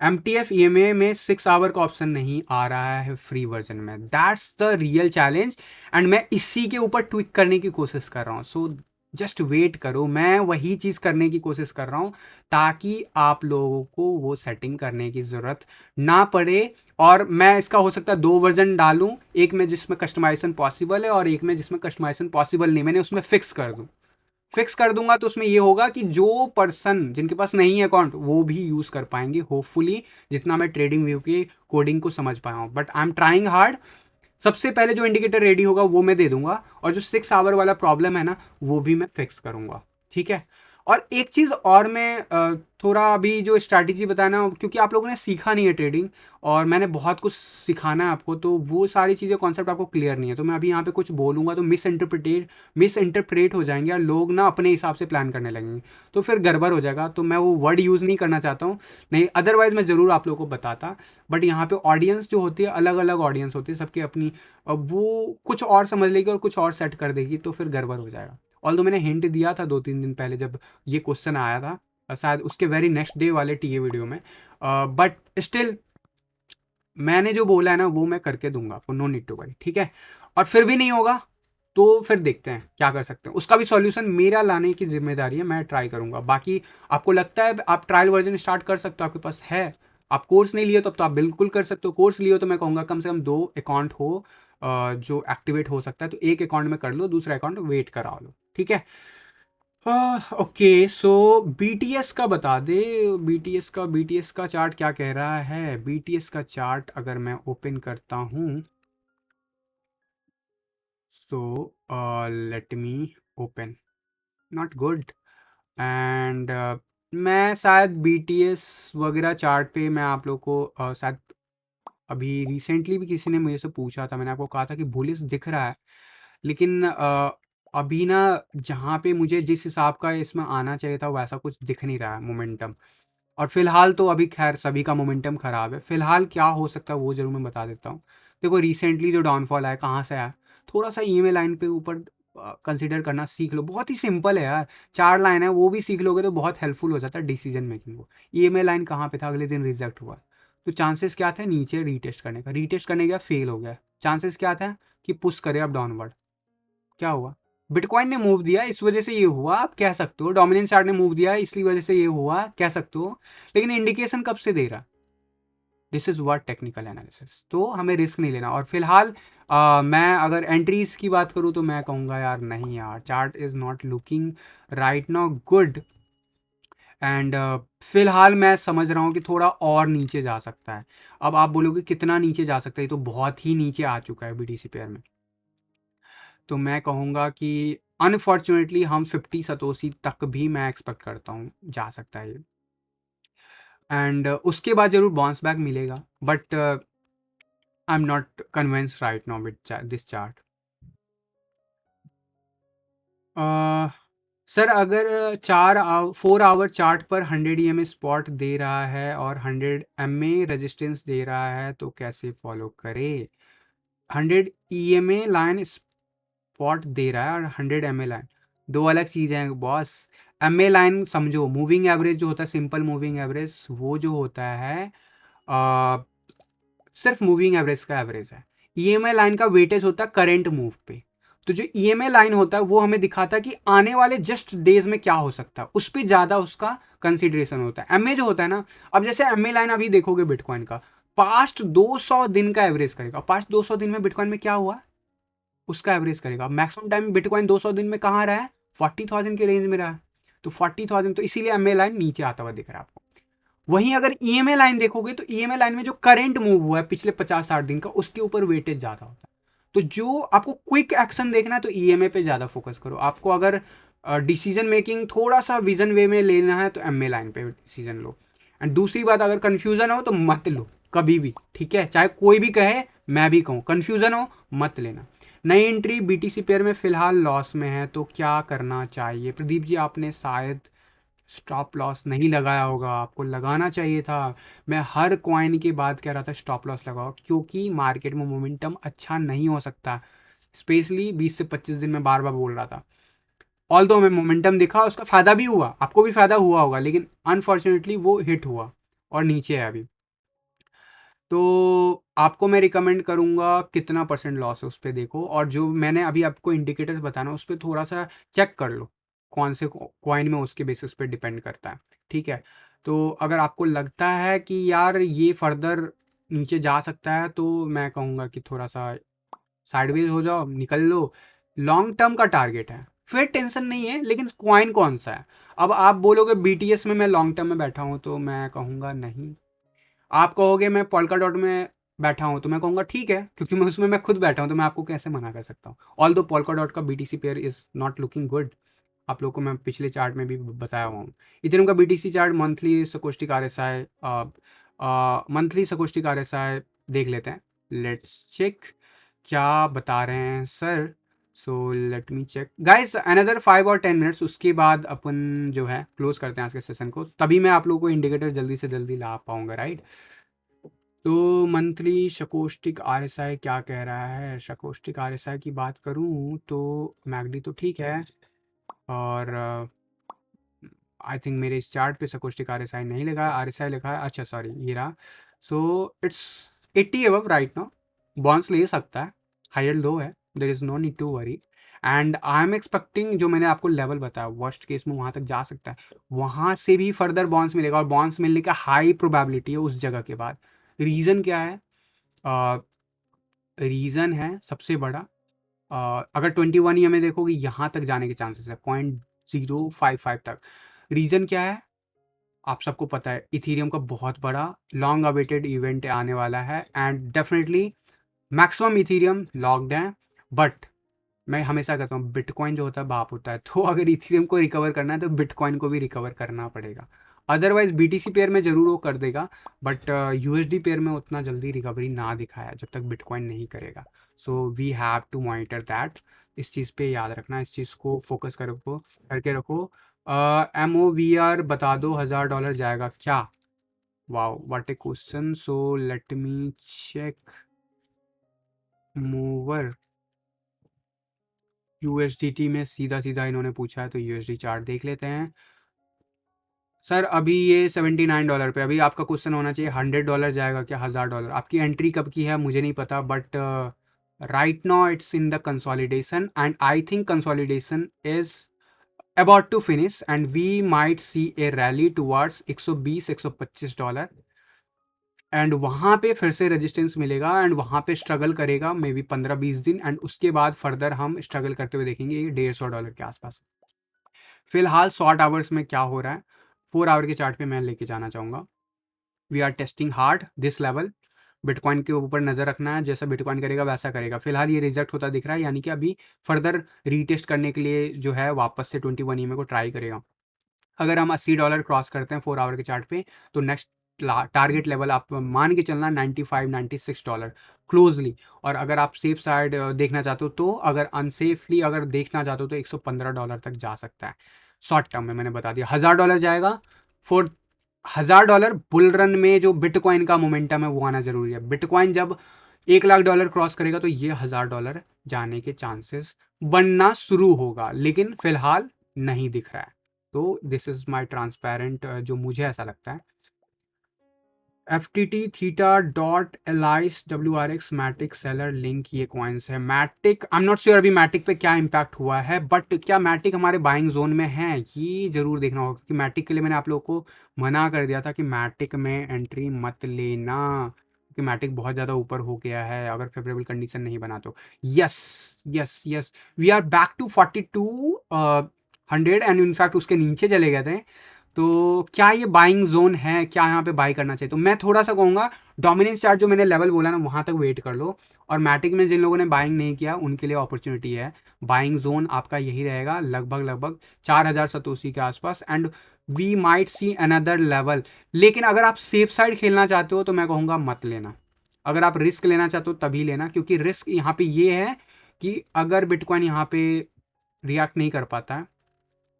MTF EMA में 6 आवर का ऑप्शन नहीं आ रहा है फ्री वर्जन में, that's the real challenge, and मैं इसी के ऊपर ट्विक करने की कोशिश कर रहा हूँ। सो जस्ट वेट करो। मैं वही चीज़ करने की कोशिश कर रहा हूँ ताकि आप लोगों को वो सेटिंग करने की ज़रूरत ना पड़े। और मैं इसका हो सकता है 2 वर्ज़न डालूँ, एक में जिसमें कस्टमाइज़ेशन पॉसिबल है और एक में जिसमें कस्टमाइज़ेशन पॉसिबल नहीं, मैंने उसमें फिक्स कर दूंगा। तो उसमें ये होगा कि जो पर्सन जिनके पास नहीं है अकाउंट वो भी यूज़ कर पाएंगे होपफुली, जितना मैं ट्रेडिंग व्यू की कोडिंग को समझ पाया हूँ। But I am trying hard. सबसे पहले जो इंडिकेटर रेडी होगा वो मैं दे दूंगा, और जो 6 आवर वाला प्रॉब्लम है ना वो भी मैं फिक्स करूंगा, ठीक है। और एक चीज़ और मैं थोड़ा अभी जो स्ट्रैटेजी बताया ना, क्योंकि आप लोगों ने सीखा नहीं है ट्रेडिंग और मैंने बहुत कुछ सिखाना है आपको, तो वो सारी चीज़ें कॉन्सेप्ट आपको क्लियर नहीं है, तो मैं अभी यहाँ पे कुछ बोलूँगा तो मिस इंटरप्रेट हो जाएंगे और लोग ना अपने हिसाब से प्लान करने लगेंगे, तो फिर गड़बड़ हो जाएगा। तो मैं वो वर्ड यूज़ नहीं करना चाहता हूँ, नहीं अदरवाइज मैं ज़रूर आप लोगों को बताता। बट यहाँ पे ऑडियंस जो होती है अलग अलग ऑडियंस होती है सबकी अपनी, वो कुछ और समझ लेगी और कुछ और सेट कर देगी, तो फिर गड़बड़ हो जाएगा। ऑल्दो मैंने हिंट दिया था 2-3 दिन पहले जब ये क्वेश्चन आया था, शायद उसके वेरी नेक्स्ट डे वाले टीए वीडियो में। बट स्टिल मैंने जो बोला है ना वो मैं करके दूंगा आपको, नो नीड टू वरी, ठीक है। और फिर भी नहीं होगा तो फिर देखते हैं क्या कर सकते हैं, उसका भी सॉल्यूशन मेरा लाने की जिम्मेदारी है, मैं ट्राई करूंगा। बाकी आपको लगता है आप ट्रायल वर्जन स्टार्ट कर सकते हो, आपके पास है, आप कोर्स नहीं लिए तो अब तो आप बिल्कुल कर सकते हो। कोर्स लिए हो तो मैं कहूँगा कम से कम 2 अकाउंट हो जो एक्टिवेट हो सकता है, तो एक अकाउंट में कर लो, दूसरा अकाउंट वेट करा लो, ठीक है। ओके सो बीटीएस का बता दे। बीटीएस का चार्ट क्या कह रहा है? बीटीएस का चार्ट अगर मैं ओपन करता हूँ, so let me open, not good. And मैं शायद बीटीएस वगैरह चार्ट पे मैं आप लोग को शायद अभी रिसेंटली भी किसी ने मुझे से पूछा था, मैंने आपको कहा था कि बुलिश दिख रहा है, लेकिन अभी ना जहाँ पे मुझे जिस हिसाब का इसमें आना चाहिए था वैसा कुछ दिख नहीं रहा है मोमेंटम। और फिलहाल तो अभी खैर सभी का मोमेंटम खराब है। फिलहाल क्या हो सकता है वो जरूर मैं बता देता हूँ। देखो रिसेंटली जो डाउनफॉल आया कहाँ से आया, थोड़ा सा ईएमए लाइन पे ऊपर कंसिडर करना सीख लो, बहुत ही सिंपल है यार। 4 लाइन है वो भी सीख लोगे तो बहुत हेल्पफुल हो जाता है डिसीजन मेकिंग को। ईएमए लाइन कहाँ पे था, अगले दिन रिजेक्ट हुआ, तो चांसेस क्या थे नीचे रीटेस्ट करने का, रीटेस्ट करने गया फेल हो गया, चांसेस क्या था कि पुश करे अब डाउनवर्ड। क्या हुआ, बिटकॉइन ने मूव दिया इस वजह से ये हुआ, आप कह सकते हो डोमिनेंस चार्ट ने मूव दिया इसलिए वजह से ये हुआ, कह सकते हो। लेकिन इंडिकेशन कब से दे रहा, this is what technical analysis, तो हमें रिस्क नहीं लेना। और फिलहाल मैं अगर एंट्रीज की बात करूँ तो मैं कहूँगा यार नहीं यार, chart is not looking right now good. And फिलहाल मैं समझ रहा हूँ कि थोड़ा और नीचे जा सकता है। अब आप बोलोगे कितना नीचे जा सकता है, ये तो बहुत ही नीचे आ चुका है बीटीसी पेयर में। तो मैं कहूँगा कि अनफॉर्चुनेटली हम 50 सतोशी तक भी मैं एक्सपेक्ट करता हूँ जा सकता है ये। एंड उसके बाद जरूर बाउंस बैक मिलेगा, but I am not convince right now with this chart. Sir अगर 4 आवर चार्ट पर 100 EMA स्पॉट दे रहा है और 100 MA रेजिस्टेंस दे रहा है तो कैसे फॉलो करे? 100 EMA लाइन स्पॉट दे रहा है और 100 MA लाइन दो अलग चीज़ें हैं बॉस। MA लाइन समझो, मूविंग एवरेज जो होता है, सिंपल मूविंग एवरेज, वो जो होता है आ, सिर्फ मूविंग एवरेज का एवरेज है। ईएमआई लाइन का वेटेज होता है करेंट मूव पे। तो जो ईएमआई लाइन होता है वो हमें दिखाता है कि आने वाले जस्ट डेज में क्या हो सकता है, उस पर ज्यादा उसका कंसिडरेशन होता है। एमए जो होता है ना, अब जैसे एमए लाइन अभी देखोगे बिटकॉइन का पास्ट 200 दिन का एवरेज करेगा, पास्ट 200 दिन में बिटकॉइन में क्या हुआ उसका एवरेज करेगा। मैक्सिमम टाइम बिटकॉइन 200 दिन में कहाँ रहा है, 40,000 के रेंज में रहा है। तो 40,000, तो इसीलिए एमए लाइन नीचे आता हुआ दिख रहा है आपको। वहीं अगर ईएमए लाइन देखोगे तो ईएमए लाइन में जो करंट मूव हुआ है पिछले 50-60 दिन का, उसके ऊपर वेटेज ज्यादा होता है। तो जो आपको क्विक एक्शन देखना है तो ईएमए पे ज्यादा फोकस करो। आपको अगर डिसीजन मेकिंग थोड़ा सा विजन वे में लेना है तो एमए लाइन पे डिसीजन लो। एंड दूसरी बात, अगर कंफ्यूजन हो तो मत लो कभी भी, ठीक है, चाहे कोई भी कहे मैं भी कहूँ, कंफ्यूजन हो मत लेना। नई एंट्री बीटीसी पेयर में फिलहाल लॉस में है तो क्या करना चाहिए? प्रदीप जी आपने शायद स्टॉप लॉस नहीं लगाया होगा, आपको लगाना चाहिए था। मैं हर कॉइन के बाद कह रहा था स्टॉप लॉस लगाओ, क्योंकि मार्केट में मोमेंटम अच्छा नहीं हो सकता, स्पेशली 20 से 25 दिन में बार बार बोल रहा था। ऑल दो हमें मोमेंटम दिखा, उसका फायदा भी हुआ, आपको भी फायदा हुआ होगा, लेकिन अनफॉर्चुनेटली वो हिट हुआ और नीचे है अभी। तो आपको मैं रिकमेंड करूंगा कितना परसेंट लॉस है उस पर देखो, और जो मैंने अभी आपको इंडिकेटर्स बताना उस पर थोड़ा सा चेक कर लो कौन से कॉइन में, उसके बेसिस पे डिपेंड करता है, ठीक है। तो अगर आपको लगता है कि यार ये फर्दर नीचे जा सकता है, तो मैं कहूँगा कि थोड़ा सा साइडवेज हो जाओ, निकल लो। लॉन्ग टर्म का टारगेट है, फिर टेंशन नहीं है। लेकिन कॉइन कौन सा है? अब आप बोलोगे बीटीएस में मैं लॉन्ग टर्म में बैठा हूँ, तो मैं कहूँगा नहीं। आप कहोगे मैं पोल्का डॉट में बैठा हूँ, तो मैं कहूँगा ठीक है, क्योंकि मैं उसमें मैं खुद बैठा हूँ, तो मैं आपको कैसे मना कर सकता हूँ। ऑल दो पोल्का डॉट का BTC pair is not looking good. आप लोगों को मैं पिछले चार्ट में भी बताया हुआ हूँ। इथेरियम का BTC chart monthly stochastic RSI, monthly stochastic RSI देख लेते हैं। लेट्स चेक क्या बता रहे हैं sir. So let me check guys, another 5 और 10 मिनट्स, उसके बाद अपन जो है क्लोज करते हैं आज के सेशन को, तभी मैं आप लोगों को इंडिकेटर जल्दी से जल्दी ला पाऊंगा, राइट। तो मंथली शकोस्टिक आरएसआई क्या कह रहा है? शकोस्टिक आरएसआई की बात करूं तो मैगडी तो ठीक है, और आई थिंक मेरे इस चार्ट पे शकोस्टिक आरएसआई नहीं लिखा है, आरएसआई लिखा है, अच्छा सॉरी ये रहा। So it's 80 above right now, bounce ले सकता है, हायर लो है, there is no need to worry. And I am expecting, जो मैंने आपको लेवल बताया वर्स्ट केस में वहां तक जा सकता है, वहां से भी फर्दर बॉन्स मिलेगा, और बॉन्स मिलने का हाई प्रोबेबिलिटी है उस जगह के बाद। रीजन क्या है? रीजन है सबसे बड़ा, अगर 21 ईयर में देखोगे यहाँ तक जाने के चांसेस है 0.055 तक। रीजन क्या है? आप सबको पता है, इथीरियम का बहुत बड़ा लॉन्ग अवेटेड इवेंट आने वाला है, and definitely maximum Ethereum locked है। बट मैं हमेशा कहता हूँ बिटकॉइन जो होता है बाप होता है, तो अगर इथेरियम को रिकवर करना है तो बिटकॉइन को भी रिकवर करना पड़ेगा। अदरवाइज बीटीसी पेयर में जरूर वो कर देगा, बट यूएसडी पेयर में उतना जल्दी रिकवरी ना दिखाया जब तक बिटकॉइन नहीं करेगा। So we have to monitor that. इस चीज़ पे याद रखना, इस चीज़ को फोकस करो, करके रखो। एम ओ वी आर बता दो, $1000 जाएगा क्या? Wow what a question. So let me check mover. USDT में सीधा सीधा इन्होंने पूछा है, तो यूएसडी चार्ट देख लेते हैं। सर अभी ये $79 पे, अभी आपका क्वेश्चन होना चाहिए $100 जाएगा क्या, $1000? आपकी एंट्री कब की है मुझे नहीं पता, but right now it's in the consolidation, and I think consolidation is about to finish, and we might see a rally towards $120-125, and वहाँ पे फिर से रेजिस्टेंस मिलेगा, एंड वहाँ पे स्ट्रगल करेगा मे बी 15-20 दिन, एंड उसके बाद फर्दर हम स्ट्रगल करते हुए देखेंगे $150 के आसपास। फिलहाल शॉर्ट आवर्स में क्या हो रहा है, 4 आवर के चार्ट पे मैं लेके जाना चाहूँगा। We are testing hard this level. Bitcoin के ऊपर नज़र रखना है, जैसा बिटकॉइन करेगा वैसा करेगा। फिलहाल ये रिजेक्ट होता दिख रहा है, यानी कि अभी फर्दर रीटेस्ट करने के लिए जो है वापस से 21 ईएमए को ट्राई करेगा। अगर हम $80 क्रॉस करते हैं 4 आवर के चार्ट पे, तो नेक्स्ट टारगेट लेवल आप मान के चलना $95-96 क्लोजली। और अगर आप सेफ साइड देखना चाहते हो, तो अगर अनसेफली अगर देखना चाहते हो, तो $115 तक जा सकता है शॉर्ट टर्म में। मैंने बता दिया $1000 जाएगा। फॉर $1000 बुल रन में जो बिटकॉइन का मोमेंटम है वो आना जरूरी है। बिटकॉइन जब $1,00,000 क्रॉस करेगा, तो ये $1000 जाने के चांसेस बनना शुरू होगा, लेकिन फिलहाल नहीं दिख रहा है। तो दिस इज माई ट्रांसपेरेंट, जो मुझे ऐसा लगता है। FTT Theta dot Alice WRX Matic Celer Link, ये कॉइन्स है। Matic I am not sure अभी मैटिक पे क्या इंपैक्ट हुआ है, बट क्या मैटिक हमारे बाइंग जोन में है, ये जरूर देखना होगा, क्योंकि मैटिक के लिए मैंने आप लोगों को मना कर दिया था कि मैटिक में एंट्री मत लेना, क्योंकि मैटिक बहुत ज़्यादा ऊपर हो गया है अगर फेवरेबल कंडीशन नहीं बना तो। Yes yes yes, we are back to 4200, and in fact उसके नीचे चले गए थे। तो क्या ये बाइंग जोन है, क्या यहाँ पे बाई करना चाहिए? तो मैं थोड़ा सा कहूँगा डोमिनेंस चार्ट जो मैंने लेवल बोला ना, वहाँ तक वेट कर लो। और मैटिक में जिन लोगों ने बाइंग नहीं किया उनके लिए अपॉर्चुनिटी है। बाइंग जोन आपका यही रहेगा, लगभग 4000 सतोशी के आसपास, and we might see another level. लेकिन अगर आप सेफ साइड खेलना चाहते हो, तो मैं कहूँगा मत लेना। अगर आप रिस्क लेना चाहते हो तभी लेना, क्योंकि रिस्क यहाँ पे ये है कि अगर बिटकॉइन यहाँ पे रिएक्ट नहीं कर पाता है,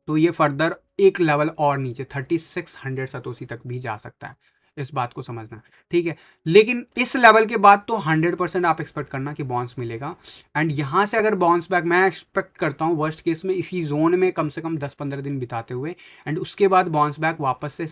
तो ये फर्दर एक लेवल और नीचे 3600 सतोशी तक भी जा सकता है। इस बात को समझना, ठीक है। लेकिन इस लेवल के बाद तो 100% आप एक्सपेक्ट करना कि बाउंस मिलेगा, एंड यहाँ से अगर बाउंस बैक मैं एक्सपेक्ट करता हूँ वर्स्ट केस में इसी जोन में कम से कम 10-15 दिन बिताते हुए, एंड उसके बाद बाउंस बैक वापस से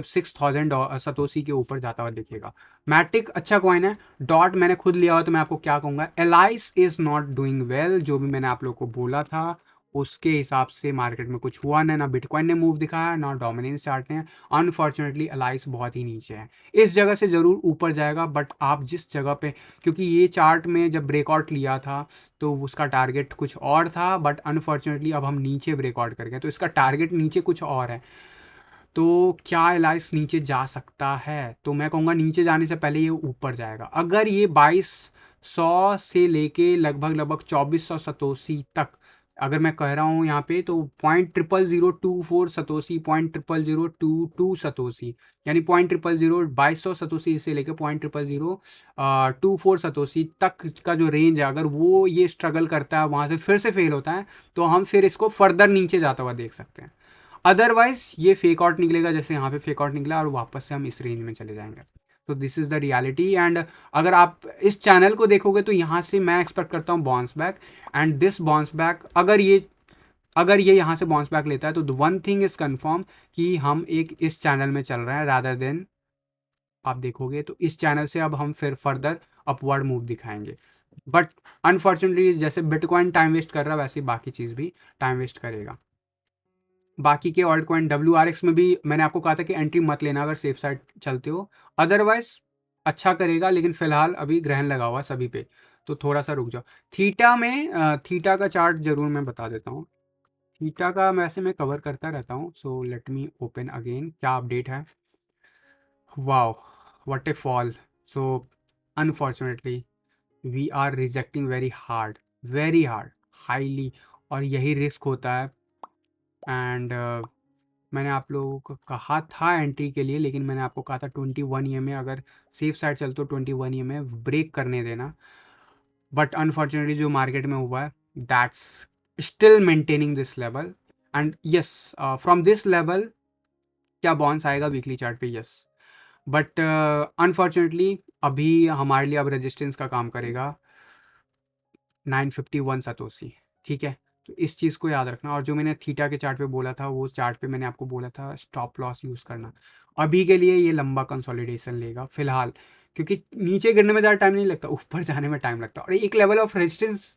6000 सतोशी के ऊपर जाता हुआ दिखेगा। मैटिक अच्छा कॉइन है। डॉट मैंने खुद लिया हुआ, तो मैं आपको क्या कहूँगा, alias is not doing well, जो भी मैंने आप लोग को बोला था उसके हिसाब से मार्केट में कुछ हुआ ना बिटकॉइन ने मूव दिखाया ना डोमिनेंस चार्ट ने। अनफॉर्चुनेटली अलाइस बहुत ही नीचे है, इस जगह से ज़रूर ऊपर जाएगा, बट आप जिस जगह पे, क्योंकि ये चार्ट में जब ब्रेकआउट लिया था तो उसका टारगेट कुछ और था, बट अनफॉर्चुनेटली अब हम नीचे ब्रेकआउट कर गए तो इसका टारगेट नीचे कुछ और है। तो क्या एलाइस नीचे जा सकता है? तो मैं कहूँगा नीचे जाने से पहले ये ऊपर जाएगा। अगर ये 2200 से लेके लगभग लगभग 2400 सतोसी तक, अगर मैं कह रहा हूँ यहाँ पे, तो 0.00024 सतोसी, 0.00022 सतोसी, यानी 0.000 2200 सतोसी से लेके 0.00024 सतोसी तक का जो रेंज है, अगर वो ये स्ट्रगल करता है, वहाँ से फिर से फेल होता है, तो हम फिर इसको फर्दर नीचे जाता हुआ देख सकते हैं। अदरवाइज ये फेक आउट निकलेगा, जैसे यहाँ पे फेक आउट निकला, और वापस से हम इस रेंज में चले जाएंगे। तो this is the reality. And अगर आप इस चैनल को देखोगे तो यहाँ से मैं एक्सपेक्ट करता हूँ bounce back, and this bounce back, अगर ये यहाँ से बाउंस बैक लेता है तो वन थिंग इज कन्फर्म कि हम एक इस चैनल में चल रहे हैं, रादर देन आप देखोगे तो इस चैनल से अब हम फिर फर्दर अपवर्ड मूव दिखाएंगे। बट अनफॉर्चुनेटली जैसे बिटकॉइन टाइम वेस्ट कर रहा है, वैसे बाकी चीज़ भी टाइम वेस्ट करेगा। बाकी के ऑल्ट कॉइन WRX में भी मैंने आपको कहा था कि एंट्री मत लेना अगर सेफ साइड चलते हो, अदरवाइज अच्छा करेगा, लेकिन फिलहाल अभी ग्रहण लगा हुआ सभी पे, तो थोड़ा सा रुक जाओ। थीटा में थीटा का चार्ट जरूर मैं बता देता हूँ। थीटा का वैसे मैं कवर करता रहता हूँ, so let me open again, क्या अपडेट है। Wow, what a fall. So unfortunately we are rejecting very hard, highly, और यही रिस्क होता है। एंड मैंने आप लोगों को कहा था एंट्री के लिए, लेकिन मैंने आपको कहा था 21 EMA अगर सेफ साइड चलते हो 21 EMA ब्रेक करने देना, बट अनफॉर्चुनेटली जो मार्केट में हुआ है that's still maintaining this level, and yes from this level क्या बाउंस आएगा वीकली चार्ट पे, यस, बट अनफॉर्चुनेटली अभी हमारे लिए अब रेजिस्टेंस का काम करेगा 951 सतोसी, ठीक है। तो इस चीज़ को याद रखना, और जो मैंने थीटा के चार्ट पे बोला था, वो चार्ट पे मैंने आपको बोला था स्टॉप लॉस यूज़ करना। अभी के लिए ये लंबा कंसोलिडेशन लेगा फिलहाल, क्योंकि नीचे गिरने में ज़्यादा टाइम नहीं लगता, ऊपर जाने में टाइम लगता है, और एक लेवल ऑफ रेजिस्टेंस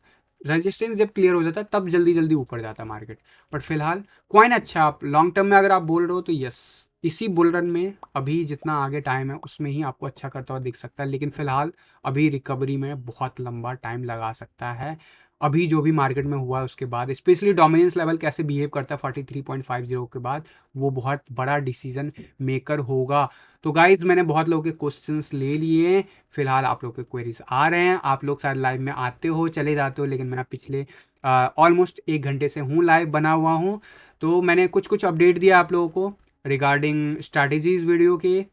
जब क्लियर हो जाता है तब जल्दी जल्दी ऊपर जाता है मार्केट। बट फिलहाल कॉइन अच्छा, आप लॉन्ग टर्म में अगर आप बोल रहे हो तो यस, इसी बुल रन में अभी जितना आगे टाइम है उसमें ही आपको अच्छा करता हुआ दिख सकता है, लेकिन फिलहाल अभी रिकवरी में बहुत लंबा टाइम लगा सकता है। अभी जो भी मार्केट में हुआ है उसके बाद, स्पेशली डोमिनेंस लेवल कैसे बिहेव करता है 43.50 के बाद, वो बहुत बड़ा डिसीजन मेकर होगा। तो गाइज मैंने बहुत लोगों के क्वेश्चंस ले लिए हैं, फिलहाल आप लोग के क्वेरीज आ रहे हैं, आप लोग शायद लाइव में आते हो चले जाते हो, लेकिन मैं पिछले ऑलमोस्ट 1 घंटे से हूँ लाइव बना हुआ हूँ, तो मैंने कुछ कुछ अपडेट दिया आप लोगों को रिगार्डिंग स्ट्रैटेजीज वीडियो के।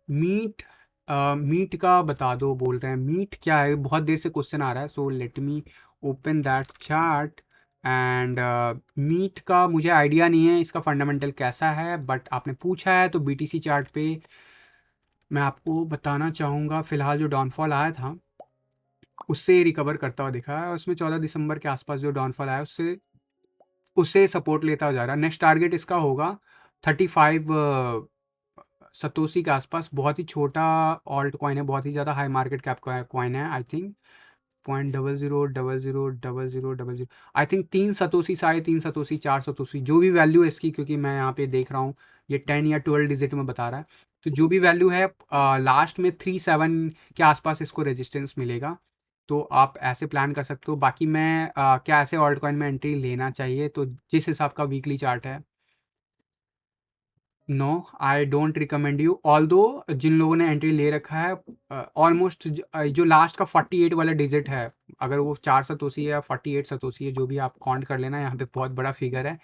मीट मीट का बता दो, बोल रहे हैं मीट क्या है, बहुत देर से क्वेश्चन आ रहा है, so let me open that chart. And मीट का मुझे आइडिया नहीं है इसका फंडामेंटल कैसा है, बट आपने पूछा है तो BTC चार्ट पे मैं आपको बताना चाहूँगा। फिलहाल जो डाउनफॉल आया था उससे रिकवर करता हुआ दिखा है, उसमें 14 दिसंबर के आसपास जो डाउनफॉल आया उससे सपोर्ट लेता हुआ जा रहा है। नेक्स्ट टारगेट इसका होगा 35 सतोसी के आसपास। बहुत ही छोटा ऑल्ट कॉइन है, बहुत ही ज़्यादा हाई मार्केट कैप का कॉइन है, I think 0.000000, I think 3 satoshi, 3.5 satoshi, 4 satoshi, जो भी वैल्यू है इसकी, क्योंकि मैं यहाँ पे देख रहा हूँ ये 10 या 12 डिजिट में बता रहा है, तो जो भी वैल्यू है लास्ट में 37 के आसपास इसको रेजिस्टेंस मिलेगा, तो आप ऐसे प्लान कर सकते हो। बाकी मैं क्या ऐसे ऑल्ट कॉइन में एंट्री लेना चाहिए, तो जिस हिसाब का वीकली चार्ट है, no I don't recommend you, although जिन लोगों ने एंट्री ले रखा है ऑलमोस्ट जो लास्ट का 48 वाला डिजिट है, अगर वो 4 सतोसी है या 48 सतोसी है, जो भी आप काउंट कर लेना, यहाँ पे बहुत बड़ा फिगर है,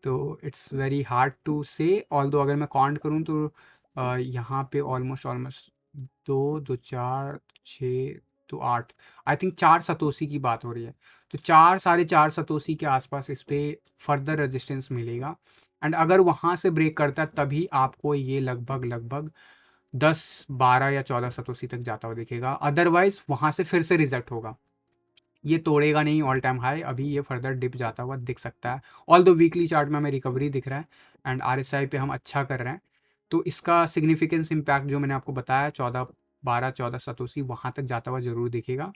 तो इट्स वेरी हार्ड टू से। ऑल दो अगर मैं काउंट करूँ तो यहाँ पे ऑलमोस्ट ऑलमोस्ट 2 2 4 6 तो 8, आई थिंक 4 सतोसी की बात हो रही है, तो 4 4.5 सतोसी के आसपास इस पर फर्दर रेजिस्टेंस मिलेगा, एंड अगर वहाँ से ब्रेक करता है तभी आपको ये लगभग लगभग 10 12 या 14 सतोसी तक जाता हुआ दिखेगा, अदरवाइज वहाँ से फिर से रिजेक्ट होगा, ये तोड़ेगा नहीं ऑल टाइम हाई, अभी ये फर्दर डिप जाता हुआ दिख सकता है। ऑल दो वीकली चार्ट में हमें रिकवरी दिख रहा है, एंड RSI पे हम अच्छा कर रहे हैं, तो इसका सिग्निफिकेंस इम्पैक्ट जो मैंने आपको बताया 14 12 14 सतोसी वहाँ तक जाता हुआ ज़रूर दिखेगा।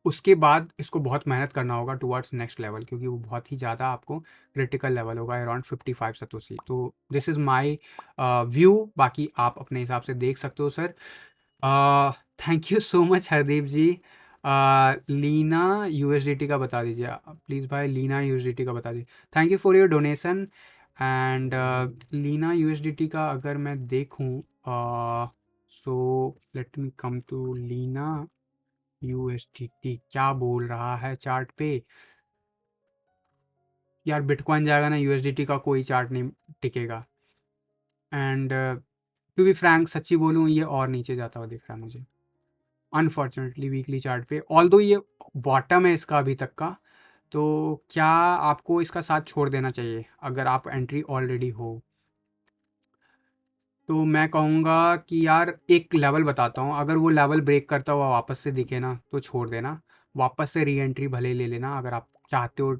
उसके बाद इसको बहुत मेहनत करना होगा टुवर्ड्स नेक्स्ट लेवल, क्योंकि वो बहुत ही ज़्यादा आपको क्रिटिकल लेवल होगा अराउंड 55 सतोशी। तो दिस इज़ माय व्यू, बाकी आप अपने हिसाब से देख सकते हो sir. Thank you so much Hardeep ji. Lina USDT का बता दीजिए प्लीज़ भाई, लीना यूएसडीटी का बता दीजिए। Thank you for your donation. And Lina USDT का अगर मैं देखूँ, so let me come to Lina USDT. क्या बोल रहा है चार्ट पे यार? बिटकॉइन जाएगा ना, यूएसडीटी का कोई चार्ट नहीं टिकेगा। एंड टू बी फ्रैंक, सच्ची बोलूँ, ये और नीचे जाता हुआ दिख रहा है मुझे अनफॉर्चुनेटली वीकली चार्ट पे। ऑल्दो ये बॉटम है इसका अभी तक का, तो क्या आपको इसका साथ छोड़ देना चाहिए अगर आप एंट्री ऑलरेडी हो? तो मैं कहूँगा कि यार एक लेवल बताता हूँ, अगर वो लेवल ब्रेक करता हुआ वापस से दिखे ना तो छोड़ देना, वापस से री एंट्री भले ले लेना अगर आप चाहते हो,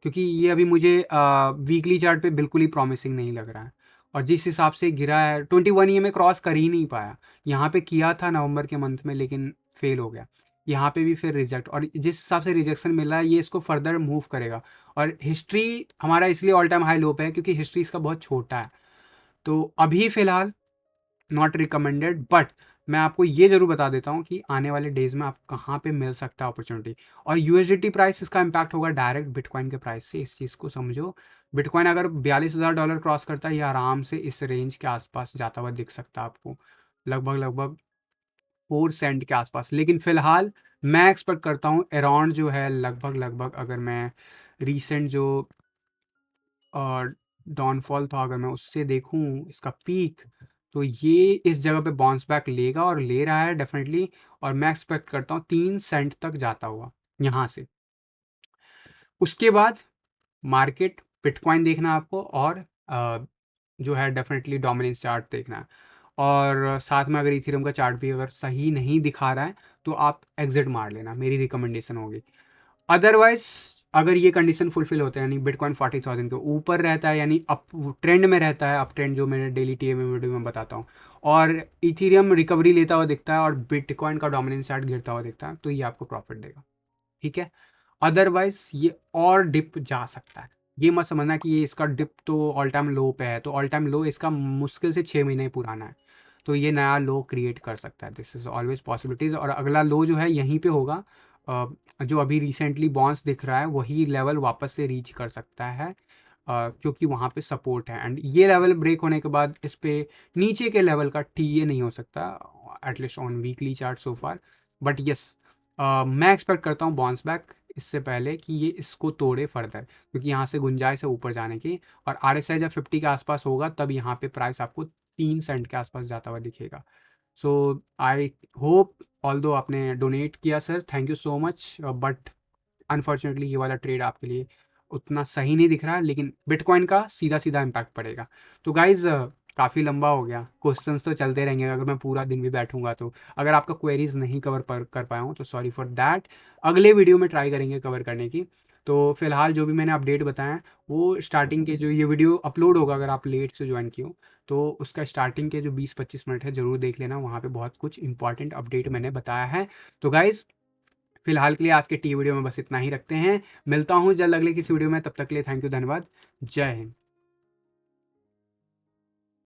क्योंकि ये अभी मुझे वीकली चार्ट पे बिल्कुल ही प्रॉमिसिंग नहीं लग रहा है। और जिस हिसाब से गिरा है 21 ईएमए क्रॉस कर ही नहीं पाया। यहाँ पे किया था नवंबर के मंथ में, लेकिन फेल हो गया। यहाँ पे भी फिर रिजेक्ट, और जिस हिसाब से रिजेक्शन मिल रहा है ये इसको फर्दर मूव करेगा। और हिस्ट्री हमारा इसलिए ऑल टाइम हाई लो पे है क्योंकि हिस्ट्री इसका बहुत छोटा है। तो अभी फिलहाल नॉट रिकमेंडेड, बट मैं आपको ये जरूर बता देता हूँ कि आने वाले डेज में आप कहाँ पे मिल सकता है अपॉर्चुनिटी। और यूएसडीटी प्राइस इसका इम्पैक्ट होगा डायरेक्ट बिटकॉइन के प्राइस से, इस चीज़ को समझो। बिटकॉइन अगर $42,000 क्रॉस करता है, ये आराम से इस रेंज के आसपास जाता हुआ दिख सकता है आपको, लगभग लगभग 4 सेंट के आसपास। लेकिन फिलहाल मैं एक्सपेक्ट करता हूँ अराउंड जो है लगभग लगभग, अगर मैं रिसेंट जो डाउनफॉल था अगर मैं उससे देखूं इसका पीक, तो ये इस जगह पे बाउंस बैक लेगा और ले रहा है डेफिनेटली। और मैं एक्सपेक्ट करता हूँ 3 सेंट तक जाता हुआ यहाँ से। उसके बाद मार्केट बिटकॉइन देखना है आपको, और जो है डेफिनेटली डोमिनेंस चार्ट देखना है। और साथ में अगर इथेरियम का चार्ट भी अगर सही नहीं दिखा रहा है तो आप एग्जिट मार लेना, मेरी रिकमेंडेशन होगी। अदरवाइज अगर ये कंडीशन फुलफिल होता है, यानी बिटकॉइन 40,000 के ऊपर रहता है, यानी अप ट्रेंड में रहता है, अप ट्रेंड जो मैंने डेली टीएम वीडियो में बताता हूँ, और इथेरियम रिकवरी लेता हुआ दिखता है और बिटकॉइन का डोमिनेंस चार्ट गिरता हुआ दिखता है, तो ये आपको प्रॉफिट देगा, ठीक है। अदरवाइज ये और डिप जा सकता है। ये मत समझना कि ये इसका डिप तो ऑल टाइम लो पे है, तो ऑल टाइम लो इसका मुश्किल से 6 महीने पुराना है, तो ये नया लो क्रिएट कर सकता है। This is always possibilities. और अगला लो जो है यहीं पे होगा, जो अभी रिसेंटली बॉन्स दिख रहा है वही लेवल वापस से रीच कर सकता है, क्योंकि वहाँ पे सपोर्ट है। एंड ये लेवल ब्रेक होने के बाद इस पे नीचे के लेवल का टीए नहीं हो सकता, at least on weekly chart so far. But yes, मैं एक्सपेक्ट करता हूँ बाउंस बैक इससे पहले कि ये इसको तोड़े फर्दर, क्योंकि यहाँ से गुंजाइश है ऊपर जाने की। और RSI जब 50 के आसपास होगा तब यहाँ पे प्राइस आपको 3 सेंट के आसपास जाता हुआ दिखेगा। सो आई होप, ऑल्दो आपने डोनेट किया sir, thank you so much, but unfortunately ये वाला ट्रेड आपके लिए उतना सही नहीं दिख रहा, लेकिन बिटकॉइन का सीधा सीधा इम्पैक्ट पड़ेगा। तो गाइज काफ़ी लंबा हो गया, क्वेश्चंस तो चलते रहेंगे अगर मैं पूरा दिन भी बैठूंगा तो। अगर आपका क्वेरीज नहीं कवर कर पाया हूँ तो सॉरी फॉर दैट, अगले वीडियो में ट्राई करेंगे कवर करने की। तो फिलहाल जो भी मैंने अपडेट बताया है वो स्टार्टिंग के, जो ये वीडियो अपलोड होगा अगर आप लेट से ज्वाइन किए हो तो उसका स्टार्टिंग के जो 20-25 मिनट है ज़रूर देख लेना, वहाँ पे बहुत कुछ इंपॉर्टेंट अपडेट मैंने बताया है। तो गाइज़ फिलहाल के लिए आज के टी वीडियो में बस इतना ही रखते हैं, मिलता हूँ जल्द अगले किसी वीडियो में, तब तक के लिए थैंक यू, धन्यवाद, जय हिंद।